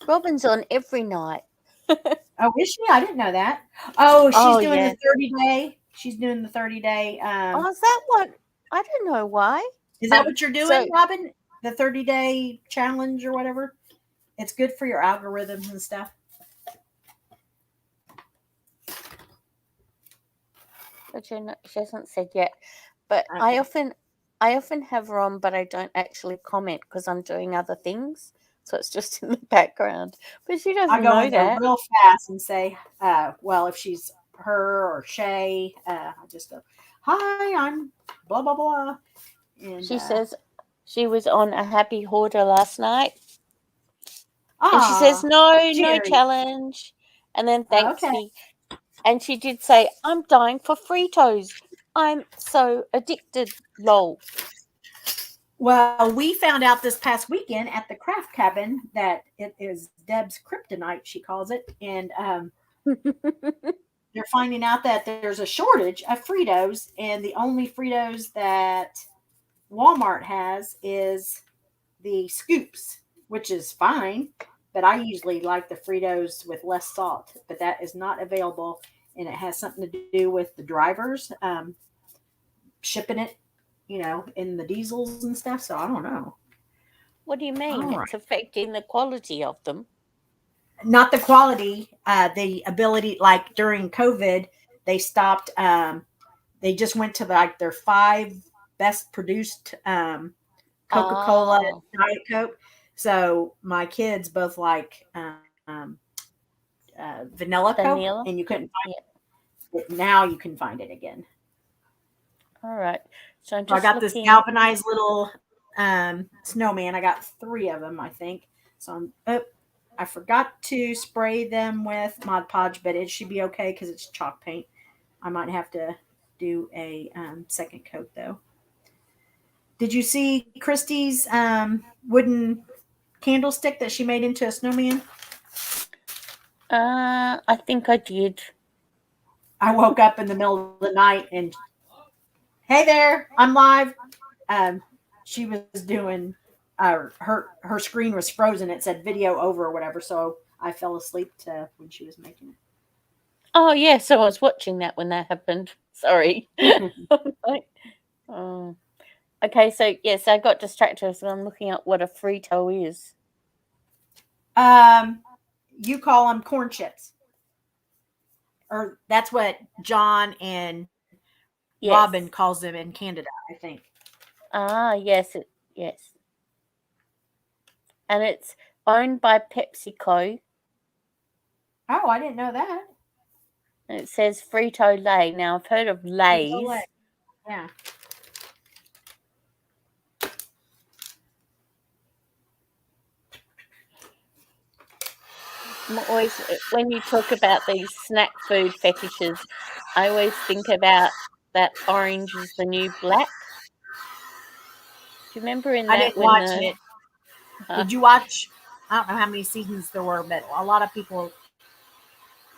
Robin's on every night. Oh, is she? I didn't know that. Oh, she's doing yeah. the 30-day. She's doing the 30-day. Oh, is that what? I don't know why. Is that what you're doing, so- Robin? The 30-day challenge or whatever? It's good for your algorithms and stuff. But she hasn't said yet. But Okay. I often have her on, but I don't actually comment because I'm doing other things. So it's just in the background. But she doesn't I go know in there that. real fast and say, well, if she's her or Shay, I just go, "Hi, I'm blah blah blah." And She says she was on a happy hoarder last night. and And she says, no Jerry. challenge. And then thanks Okay. me. And she did say, "I'm dying for Fritos. I'm so addicted, lol." Well, we found out this past weekend at the craft cabin that it is Deb's kryptonite, she calls it. And they're finding out that there's a shortage of Fritos, and the only Fritos that Walmart has is the scoops, which is fine. But I usually like the Fritos with less salt, but that is not available. And it has something to do with the drivers shipping it, in the diesels and stuff. So I don't know. What do you mean? All It's right. affecting the quality of them. Not the quality, the ability. Like during COVID, they stopped. They just went to their 5 best produced Coca-Cola and Diet Coke. So my kids both like vanilla Coke, and you couldn't find it. Now you can find it again. All right. So I got this galvanized little snowman. I got 3 of them, I think. So I forgot to spray them with Mod Podge, but it should be okay because it's chalk paint. I might have to do a second coat though. Did you see Christy's wooden candlestick that she made into a snowman? I think I did. I woke up in the middle of the night and, "Hey there, I'm live." She was doing her screen was frozen. It said video over or whatever, so I fell asleep when she was making it. Oh yeah, so I was watching that when that happened. Sorry. Oh. Okay, so yes, I got distracted, so I'm looking at what a Frito is. You call them corn chips, or that's what John and Robin calls them in Canada, I think. Yes, yes. And it's owned by PepsiCo. Oh, I didn't know that. And it says Frito-Lay. Now, I've heard of Lay's. Frito-Lay. Yeah. Always, when you talk about these snack food fetishes, I always think about that orange is the new black. Do you remember in that? I didn't watch it. Did you watch I don't know how many seasons there were, but a lot of people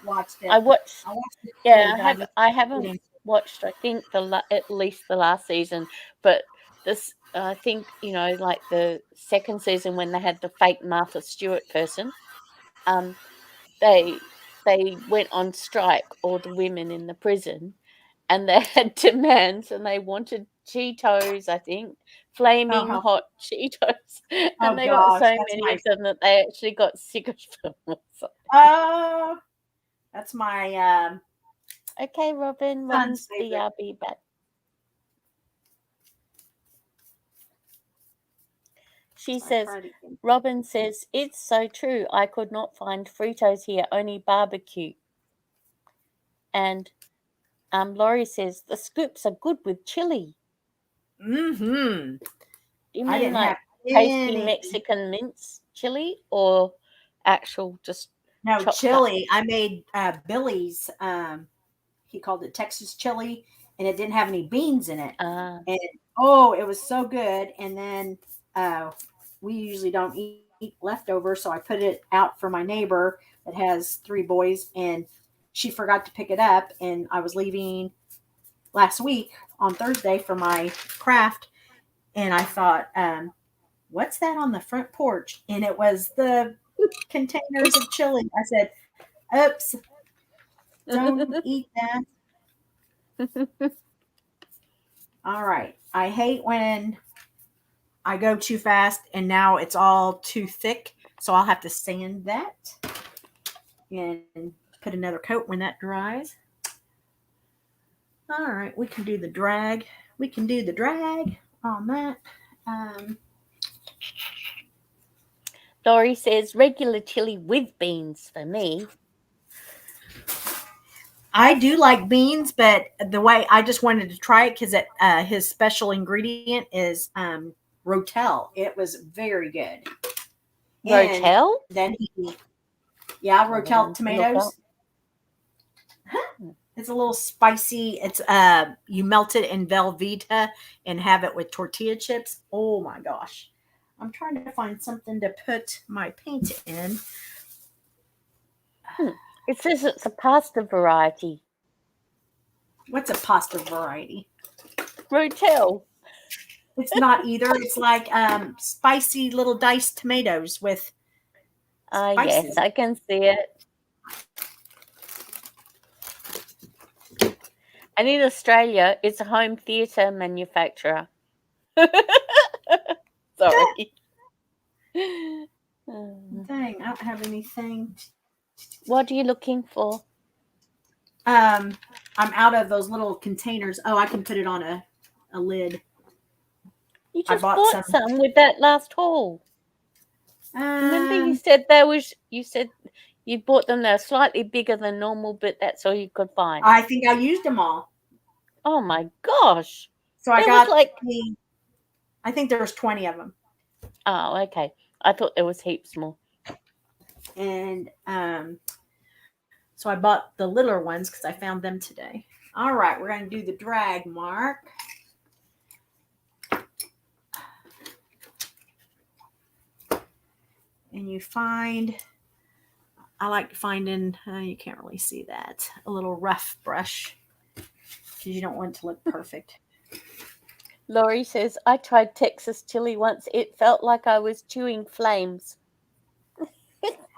watched it. I watched. I watched it too, Yeah, but I just I get haven't into watched. I think at least the last season, but this I think like the second season when they had the fake Martha Stewart person. Um, they went on strike, all the women in the prison, and they had demands, and they wanted Cheetos, I think, oh flaming how hot Cheetos, and oh they got gosh, so that's many my of them that they actually got sick of them or something. oh that's my Okay, Robin. son's Robin's favorite. BRB back. She So I says, tried again. Robin says, it's so true. I could not find Fritos here, only barbecue. And Laurie says, the scoops are good with chili. Mm-hmm. Do you I mean didn't like have tasty any. Mexican mince chili or actual just No chopped up? chili. I made Billy's. He called it Texas chili, and it didn't have any beans in it. Ah, And oh, it was so good. And then uh, we usually don't eat leftovers, so I put it out for my neighbor that has 3 boys, and she forgot to pick it up. And I was leaving last week on Thursday for my craft, and I thought, what's that on the front porch? And it was the containers of chili. I said, oops, don't eat that. All right. I hate when I go too fast and now it's all too thick. So I'll have to sand that and put another coat when that dries. All right. We can do the drag. We can do the drag on that. Um, Laurie says, regular chili with beans for me. I do like beans, but the way I just wanted to try it because his special ingredient is Rotel. It was very good. And Rotel? then yeah, Another Rotel one to look up. tomatoes. It's a little spicy. It's you melt it in Velveeta and have it with tortilla chips. Oh my gosh. I'm trying to find something to put my paint in. Hmm. It says it's a pasta variety. What's a pasta variety? Rotel. It's not either. It's like spicy little diced tomatoes with Ah, yes, spices. I can see it. And in Australia, it's a home theatre manufacturer. Sorry. Dang, I don't have anything. What are you looking for? I'm out of those little containers. Oh, I can put it on a lid. You I just bought bought some. some with that last haul. Remember you Um, said you said you bought them, they're slightly bigger than normal, but that's all you could find. I think I used them all. Oh my gosh. So I There was got like, the. I think there was 20 of them, oh, okay. I thought there was heaps more. and so I bought the littler ones because I found them today. All right, we're going to do the drag mark. And you find, I like finding, you can't really see that, a little rough brush because you don't want it to look perfect. Laurie says, I tried Texas chili once. It felt like I was chewing flames.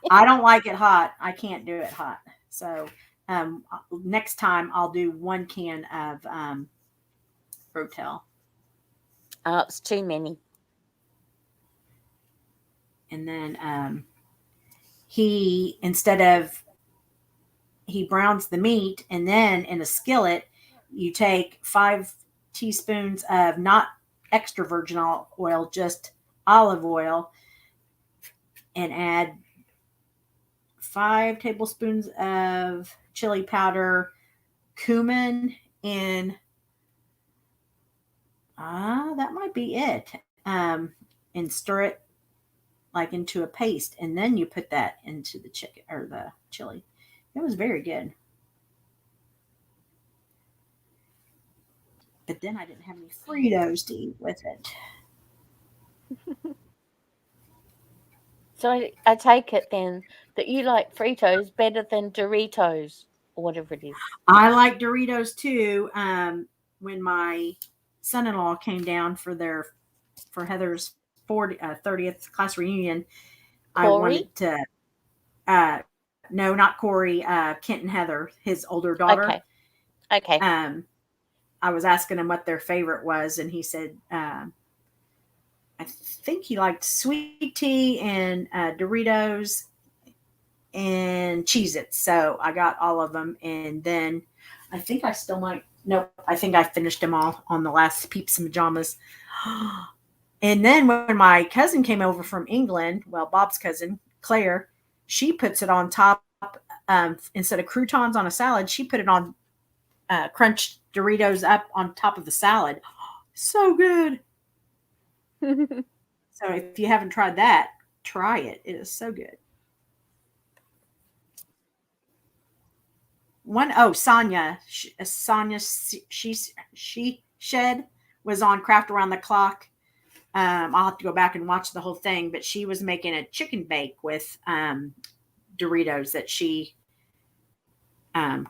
I don't like it hot. I can't do it hot. So next time I'll do 1 can of Rotel. Oh, it's too many. And then he, instead of, he browns the meat, and then in a skillet, you take 5 teaspoons of not extra virgin oil, just olive oil, and add 5 tablespoons of chili powder, cumin, and that might be it. And stir it like into a paste, and then you put that into the chicken or the chili. It was very good. But then I didn't have any Fritos to eat with it. So I take it then that you like Fritos better than Doritos or whatever it is. I like Doritos too. When my son-in-law came down for Heather's 30th class reunion, I Corey? wanted to. No, not Corey. Kent and Heather, his older daughter. Okay. Okay. Um, I was asking him what their favorite was, and he said, I think he liked sweet tea and Doritos and Cheez Its. So I got all of them. And then I think I still might, nope, I think I finished them all on the last Peeps and Pajamas. And then when my cousin came over from England, well, Bob's cousin, Claire, she puts it on top, instead of croutons on a salad, she put it on crunched Doritos up on top of the salad. So good. So if you haven't tried that, try it. It is so good. Sonia, she shed was on Craft Around the Clock. I'll have to go back and watch the whole thing, but she was making a chicken bake with Doritos that she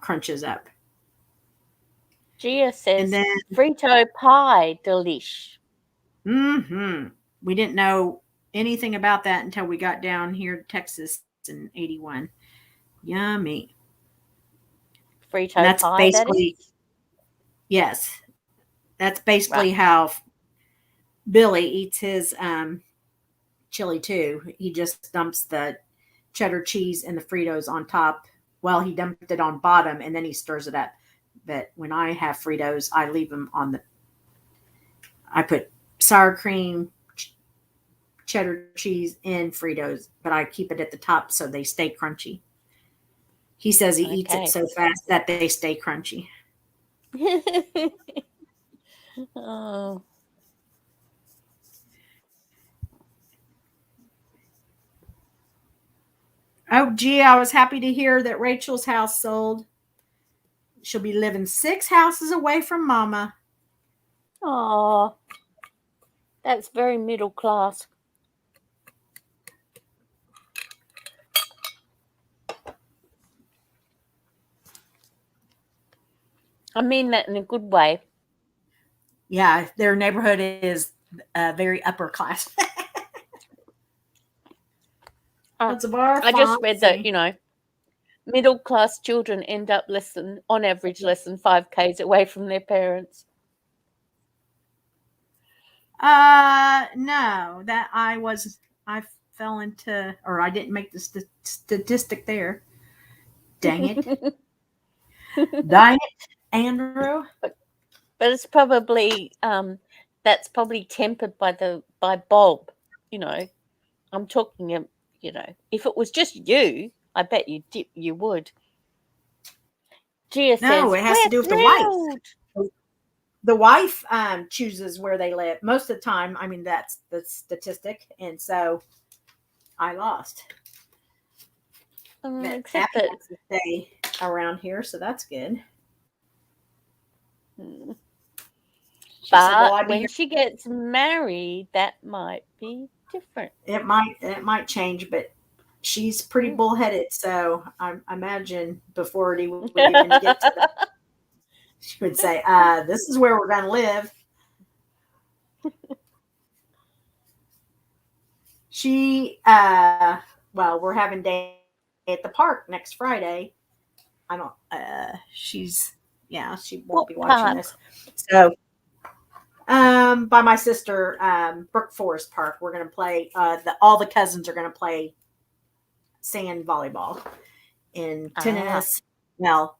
crunches up. Gia And says then, Frito pie delish. we didn't know anything about that until we got down here to Texas in 81. Yummy. Frito And that's pie, that basically, is? yes, that's basically Right. how Billy eats his chili too. He just dumps the cheddar cheese and the Fritos on top. Well, he dumped it on bottom and then he stirs it up. But when I have Fritos, I leave them on the. I put sour cream, cheddar cheese, and Fritos, but I keep it at the top so they stay crunchy. He says he eats it Okay. so fast that they stay crunchy. Oh. Oh, gee, I was happy to hear that Rachel's house sold. She'll be living 6 houses away from Mama. Oh. That's very middle class. I mean that in a good way. Yeah, their neighborhood is very upper class. That's a bar I just read that, fancy. middle class children end up on average, less than 5Ks away from their parents. No, that I fell into, or I didn't make the statistic there. Dang it. Dang it, Andrew. But it's probably that's probably tempered by Bob. I'm talking. If it was just you, I bet you would. Gia No, says it has to we're do with the thrilled. wife. The wife chooses where they live. Most of the time, I mean, that's the statistic. And so I lost. But Except Abby that wants to stay around here, so that's good. She said, "Well, but I'd be when here." she gets married, that might be different. It might change, but she's pretty bullheaded. So I imagine before he would even get to the, she would say, "This is where we're going to live." She, well, we're having day at the park next Friday. I don't. She won't What be watching park? this. So, by my sister, Brook Forest Park, we're gonna play. All the cousins are gonna play sand volleyball and tennis. Well,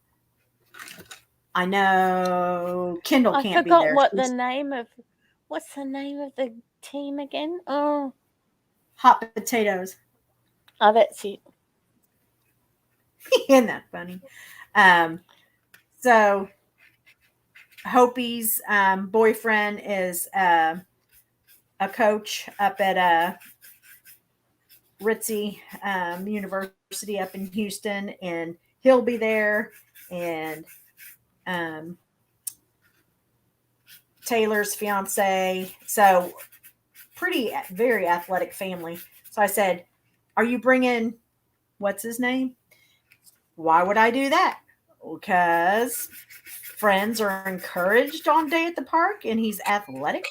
I know Kendall I can't be forgot there. what's the name of the team again? Oh, Hot potatoes. that's it. Isn't that funny? So Hopi's boyfriend is a coach up at Ritzy University up in Houston, and he'll be there. And um, Taylor's fiance. So very athletic family. So I said, are you bringing, what's his name? Why would I do that? Because friends are encouraged on day at the park and he's athletic.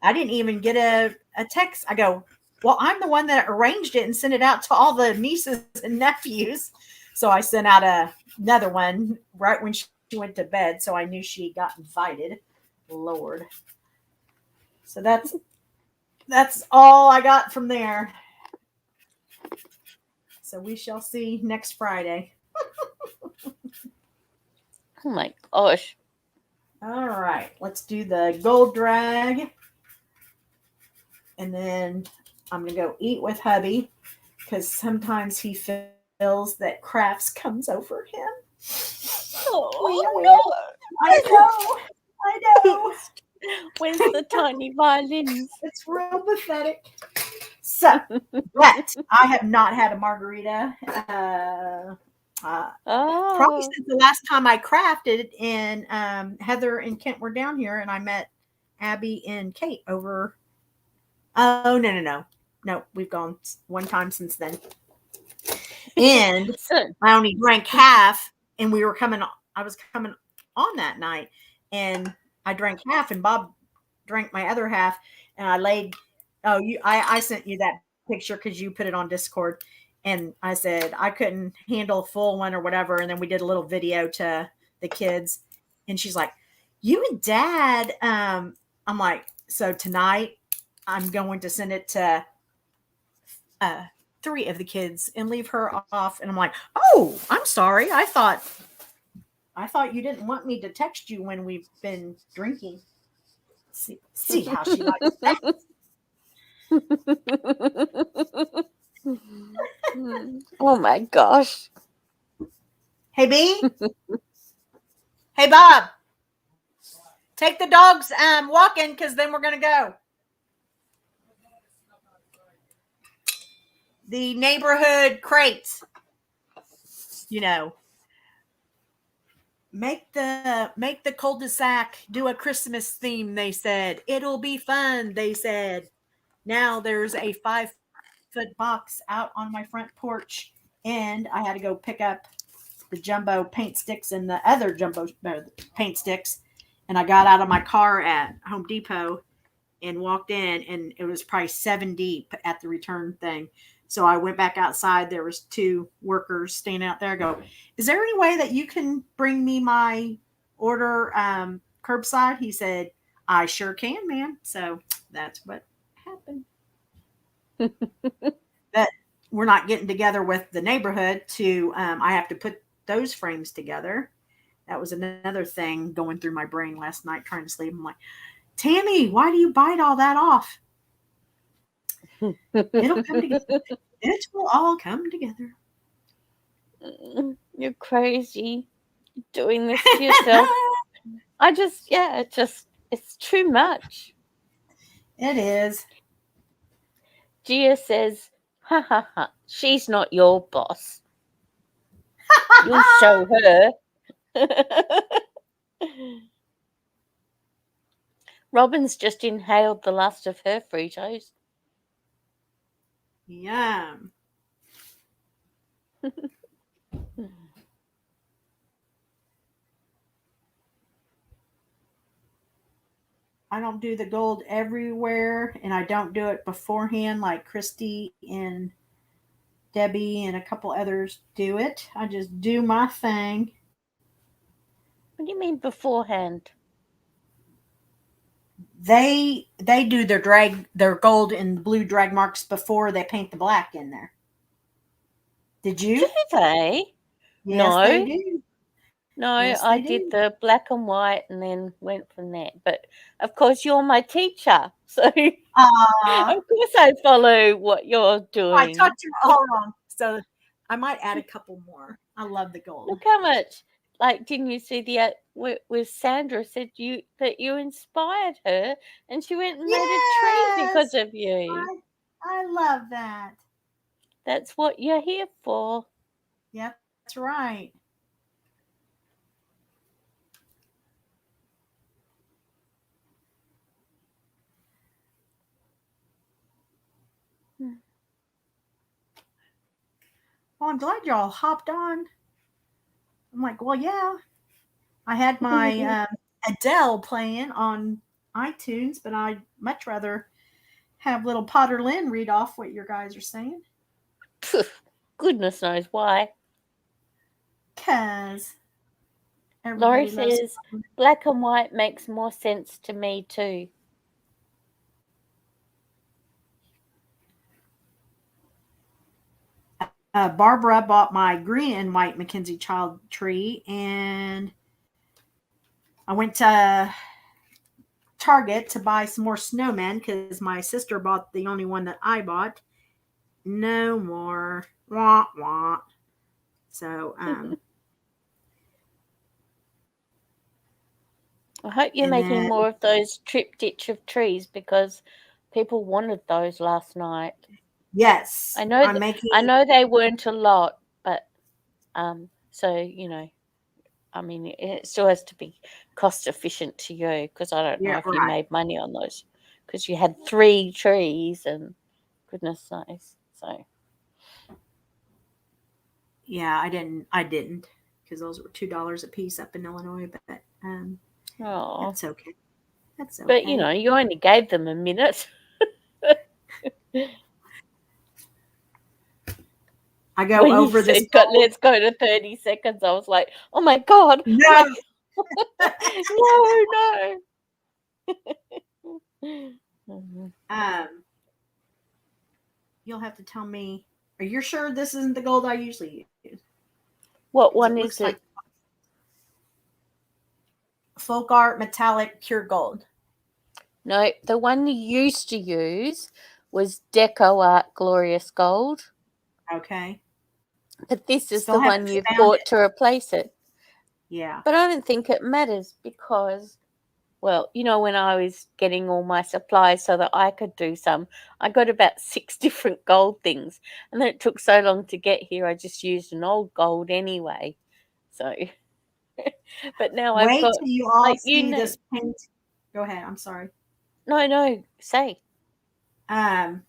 I didn't even get a text. I go, well, I'm the one that arranged it and sent it out to all the nieces and nephews. So I sent out another one right when she went to bed. So I knew she got invited. Lord. So that's all I got from there. So we shall see next Friday. Oh my gosh. All right, let's do the gold drag. And then I'm going to go eat with hubby because sometimes he feels that crafts comes over him. Oh, no. I know. Where's the tiny violins? It's real pathetic. So, but I have not had a margarita. Probably since the last time I crafted, and Heather and Kent were down here, and I met Abby and Kate over. Oh no! We've gone one time since then, and I only drank half, and we were coming. I was coming on that night, and I drank half, and Bob drank my other half, and I laid. Oh, I sent you that picture because you put it on Discord, and I said I couldn't handle a full one or whatever, and then we did a little video to the kids, and she's like, "You and Dad." I'm like, so tonight I'm going to send it to 3 of the kids and leave her off, and I'm like, "Oh, I'm sorry. I thought you didn't want me to text you when we've been drinking." See how she likes that. Oh my gosh. Hey, B. Hey, Bob. Take the dogs walking because then we're going to go. The neighborhood crates. You know. Make the cul-de-sac do a Christmas theme, they said. It'll be fun, they said. Now there's a 5-foot box out on my front porch, and I had to go pick up the jumbo paint sticks and the other jumbo paint sticks. And I got out of my car at Home Depot and walked in, and it was probably 7 deep at the return thing. So I went back outside. There was 2 workers standing out there. I go, is there any way that you can bring me my order curbside? He said, I sure can, man. So that's what happened. But we're not getting together with the neighborhood to, I have to put those frames together. That was another thing going through my brain last night trying to sleep. I'm like, Tammy, why do you bite all that off? It'll come together. It will all come together. You're crazy doing this to yourself. It's too much. It is. Gia says, ha ha ha, she's not your boss. You'll show her. Robin's just inhaled the last of her Fritos. Yum. I don't do the gold everywhere, and I don't do it beforehand like Christy and Debbie and a couple others do it. I just do my thing. What do you mean beforehand? They do their gold and blue drag marks before they paint the black in there. Did you? Do they? Yes, No. they do. No, Yes, I they did do. the black and white and then went from there. But of course, you're my teacher, so of course I follow what you're doing. I taught you all wrong, so I might add a couple more. I love the gold. Look how much. Like, didn't you see the with Sandra said that you inspired her, and she went and made a tree because of you. I love that. That's what you're here for. Yeah, that's right. Well, I'm glad y'all hopped on. I'm like, well, yeah. I had my Adele playing on iTunes, but I'd much rather have little Potter Lynn read off what your guys are saying. Goodness knows why. Because Laurie everybody loves says black and white makes more sense to me too. Barbara bought my green and white Mackenzie Child tree, and I went to Target to buy some more snowmen because my sister bought the only one that I bought. No more. Wah, wah. So, I hope you're and making then, more of those triptych of trees because people wanted those last night. yes, I'm making, I know they weren't a lot, but so I mean, it still has to be cost efficient to you because I don't know yeah, if you right. made money on those because you had 3 trees and goodness knows. So, Yeah, I didn't because those were $2 a piece up in Illinois, but oh, that's okay. That's but okay. you only gave them a minute. I go When you over this said, let's go to 30 seconds, I was like, oh my God, oh my no. no, no. um, you'll have to tell me. Are you sure this isn't the gold I usually use? What Because it one looks is like it? Folk Art Metallic Pure Gold. No, the one you used to use was Deco Art Glorious Gold. Okay. But this is Still the haven't one you've found bought it. to replace it. Yeah. But I don't think it matters because, well, when I was getting all my supplies so that I could do some, I got about 6 different gold things. And then it took so long to get here, I just used an old gold anyway. So, but now I've Wait got, till you all like, see this paint. Go ahead. I'm sorry. no, say. Um,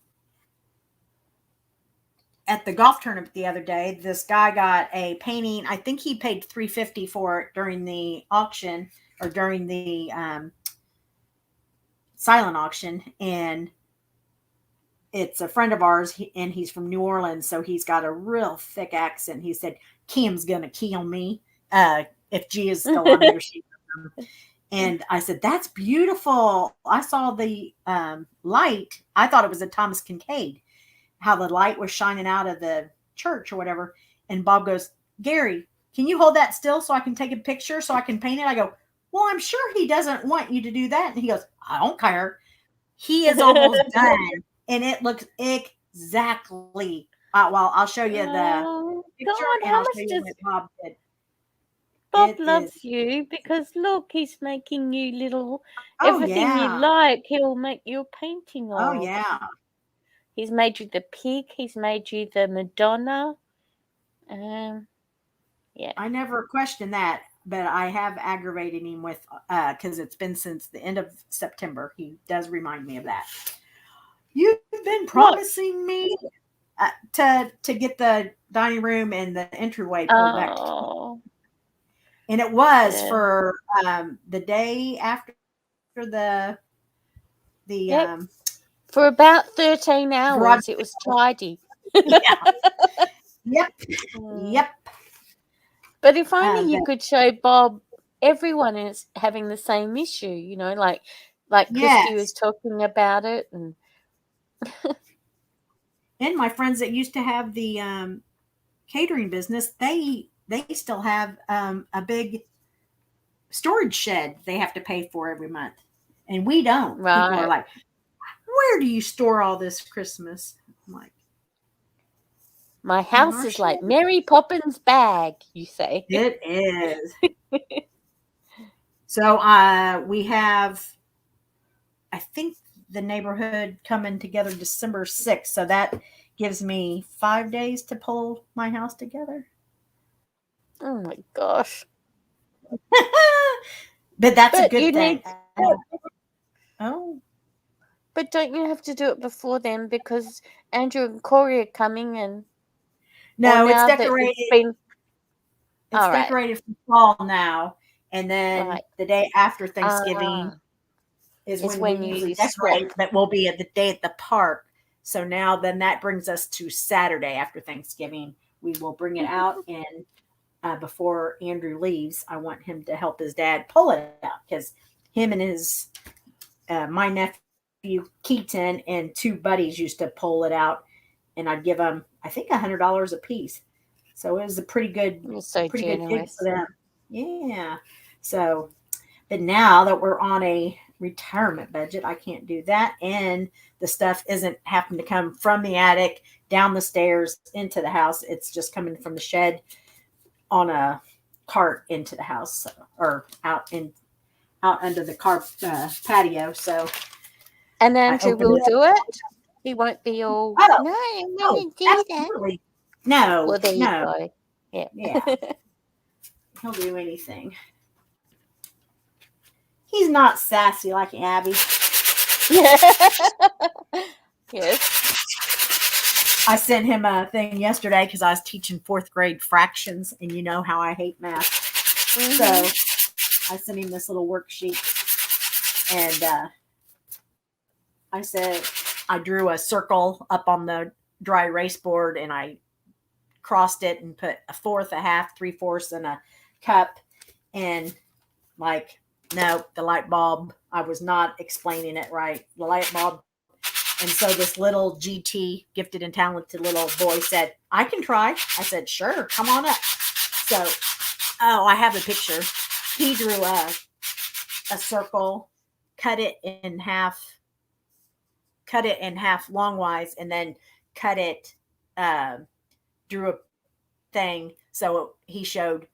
at the golf tournament the other day, this guy got a painting. I think he paid $350 for it during the auction or during the silent auction, and it's a friend of ours, and he's from New Orleans, so he's got a real thick accent. He said, "Kim's gonna kill me if G is still on here." And I said, "That's beautiful." I saw the light. I thought it was a Thomas Kincaid, how the light was shining out of the church or whatever. And Bob goes, "Gary, can you hold that still so I can take a picture so I can paint it?" I go, "Well, I'm sure he doesn't want you to do that." And he goes, "I don't care." He is almost done, and it looks exactly. Well, I'll show you the Oh, picture, God, and how I'll show much you does what Bob did. Bob It is. loves you because look, he's making you little Oh everything you yeah. like, he'll make you a painting Oh of. yeah. He's made you the pig, he's made you the Madonna. Yeah. I never questioned that, but I have aggravated him with because it's been since the end of September. He does remind me of that. You've been What? promising me to get the dining room and the entryway pulled back to 20, Oh, and it was yeah. for the day after the Yep. For about 13 garage hours, it was sale. tidy. Yeah. Yep. Mm. Yep. But if only you But could show Bob everyone is having the same issue, like Christy was yes, talking about it, and and my friends that used to have the catering business, they still have a big storage shed they have to pay for every month, and we don't. People are right. like, "Where do you store all this Christmas?" I'm like, My "In house our is like shed." Mary Poppins' bag, you say. It is. So we have, I think, the neighborhood coming together December 6th. So that gives me 5 days to pull my house together. Oh my gosh. But that's a But good you thing. need to, Oh, but don't you have to do it before then because Andrew and Corey are coming and Or No, now that it's been it's all right, decorated for fall now, and then right. the day after Thanksgiving Ah, is is when we when usually you swap. decorate, but we'll be at the day at the park. So now then that brings us to Saturday after Thanksgiving. We will bring it out, and before Andrew leaves, I want him to help his dad pull it out because him and his my nephew Keaton and two buddies used to pull it out, and I'd give them I think $100 a piece. So it was You're so pretty good gig for generous. them. Yeah. So, but now that we're on a retirement budget, I can't do that, and the stuff isn't having to come from the attic down the stairs into the house. It's just coming from the shed on a cart into the house, so, or out under the car patio. So And I Andrew opened will it up. do it. He won't be all, Oh, no, I'm oh, going to do that. absolutely. Well, No, there you no. go. Yeah. Yeah, he'll do anything. He's not sassy like Abby. Yes. I sent him a thing yesterday because I was teaching fourth grade fractions, and you know how I hate math. So I sent him this little worksheet, and I said I drew a circle up on the dry erase board, and I crossed it and put a fourth, a half, three-fourths, and a cup. And like, no, the light bulb, I was not explaining it right. The light bulb. And so this little GT, gifted and talented little boy said, I can try. I said, sure, come on up. So, oh, I have a picture. He drew a circle, cut it in half, longwise, and then cut it, uh, drew a thing. So he showed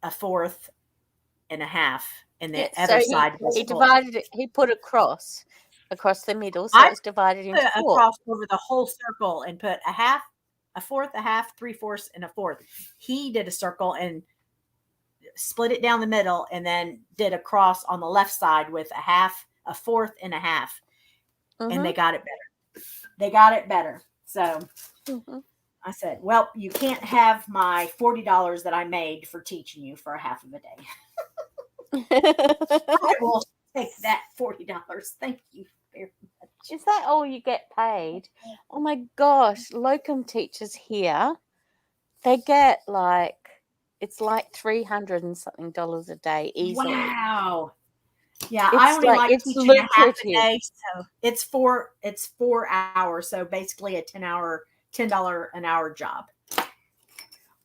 a fourth and a half, and the Yeah. So other side was he full. divided it, he put a cross across the middle. So I it's divided put into a four. cross over the whole circle and put a half, a fourth, a half, three-fourths, and a fourth. He did a circle and split it down the middle, and then did a cross on the left side with a half, a fourth, and a half. And they got it better. They got it better. So Mm-hmm. I said, well, you can't have my $40 that I made for teaching you for a half of a day. I will take that $40. Thank you very much. Is that all you get paid? Oh my gosh, locum teachers here, they get it's like 300 and something dollars a day easily. Wow. Yeah, I only like It's teaching a half a lucrative. day, so it's 4 hours, so basically a $10 an hour job.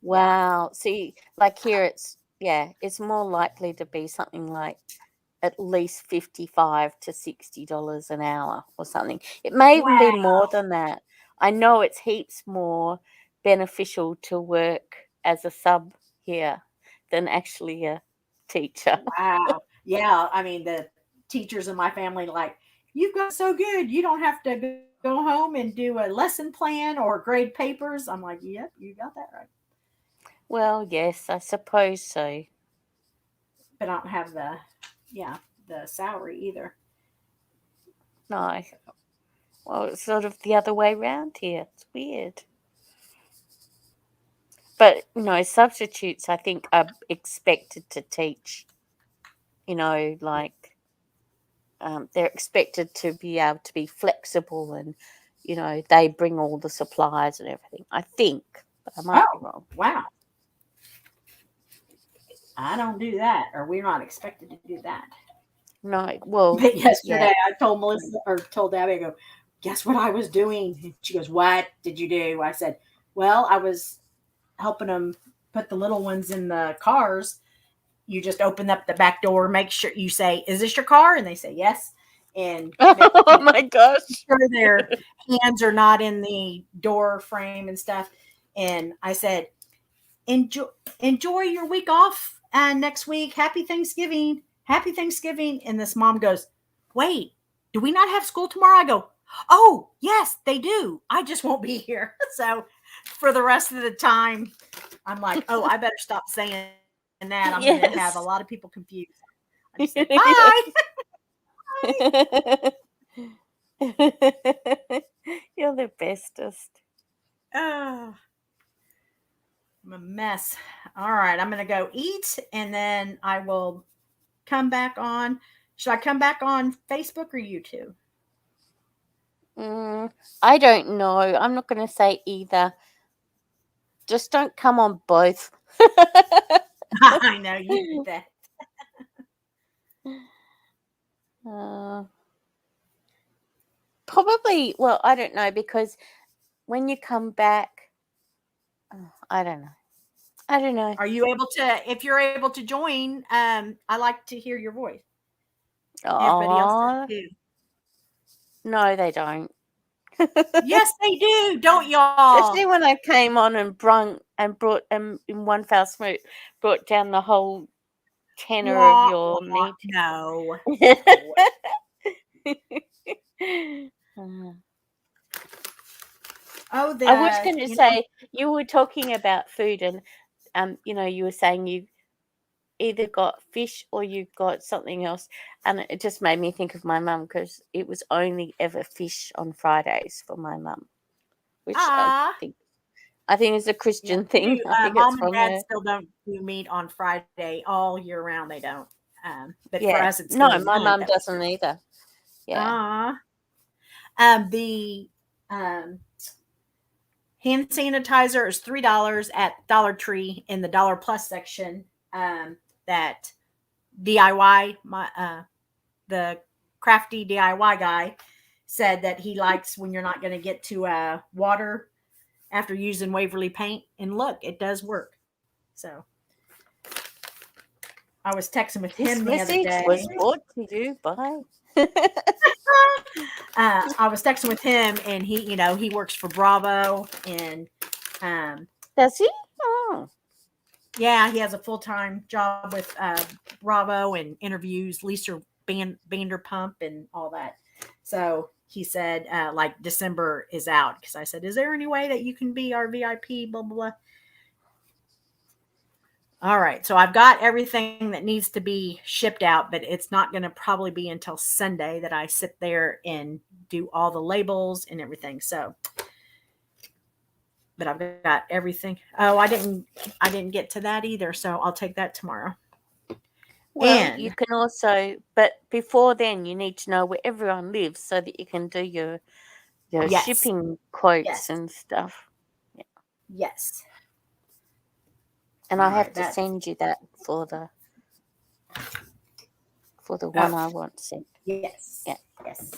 Wow. See, like here it's more likely to be something like at least $55 to $60 an hour or something. It may even be more than that. I know it's heaps more beneficial to work as a sub here than actually a teacher. Wow. Yeah, I mean the teachers in my family like, you've got so good. You don't have to go home and do a lesson plan or grade papers. I'm like, yep, you got that right. Well, yes, I suppose so. But I don't have the salary either. No. Well, it's sort of the other way around here. It's weird. But, substitutes, I think, are expected to teach, like they're expected to be able to be flexible and, they bring all the supplies and everything. I think, but I might be wrong. Wow. I don't do that, or we're not expected to do that. No, well, But yesterday yeah. I told Melissa or told Abby, I go, guess what I was doing? And she goes, what did you do? I said, well, I was helping them put the little ones in the cars. You just open up the back door, make sure you say, is this your car? And they say yes. And Oh my gosh. sure their hands are not in the door frame and stuff. And I said, enjoy your week off next week. Happy Thanksgiving. Happy Thanksgiving. And this mom goes, wait, do we not have school tomorrow? I go, oh, yes, they do. I just won't be here. So for the rest of the time, I'm like, oh, I better stop saying that. I'm going to have a lot of people confused. I just said, bye. You're the bestest. Oh, I'm a mess. All right, I'm going to go eat and then I will come back on. Should I come back on Facebook or YouTube? I don't know. I'm not going to say either. Just don't come on both. I know you did that. Probably, well, I don't know, because when you come back, I don't know. Are you able to, if you're able to join, I like to hear your voice. Everybody else does Oh, too. no, they don't. Yes, they do, don't y'all? Especially when I came on and brought in one fell swoop, brought down the whole tenor of Wah, your wah. meeting. No. Oh, I was going to say, you were talking about food, and you were saying you either got fish or you got something else, and it just made me think of my mum, because it was only ever fish on Fridays for my mum, which I think is a Christian thing. I think it's Mom and from Dad her. still don't do meat on Friday all year round. They don't. But for Yeah, us, it's no, still a my meat mum that we doesn't either. Yeah. The hand sanitizer is $3 at Dollar Tree in the Dollar Plus section. That DIY, the crafty DIY guy said that he likes when you're not going to get to water after using Waverly paint. And look, it does work. So I was texting with This him the other message day. was brought to you by. I was texting with him, and he works for Bravo, and Does he? Oh. yeah, he has a full-time job with Bravo and interviews Lisa Vanderpump and all that. So he said, like, December is out, because I said, is there any way that you can be our VIP? Blah blah blah. All right, so I've got everything that needs to be shipped out, but it's not going to probably be until Sunday that I sit there and do all the labels and everything. So, but I've got everything. Oh, I didn't get to that either, so I'll take that tomorrow. Well, And you can also, but before then, you need to know where everyone lives so that you can do your yes, shipping quotes yes, and stuff. Yeah. yes. And All I have right, to send you that for the one I want sent. yes, Yeah. yes.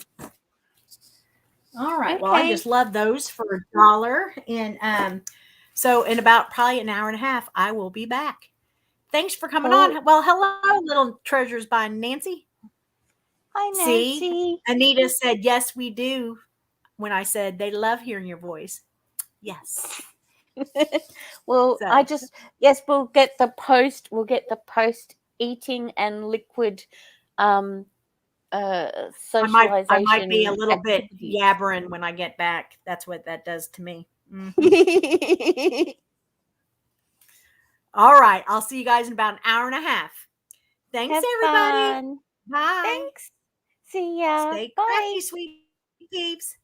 All right. Well, I Okay. just love those for $1, and so in about probably an hour and a half, I will be back. Thanks for coming Cool. on. Well, hello, little treasures by Nancy. Hi, See, Nancy. Anita said, yes, we do. When I said they love hearing your voice. Yes. Well, So, yes, we'll get the post eating and liquid socialization I might be a little bit activities. yabbering when I get back. That's what that does to me. Mm-hmm. All right. I'll see you guys in about an hour and a half. Thanks, Have everybody. fun. Bye. Thanks. See ya. Stay Bye. crafty, sweet peeps.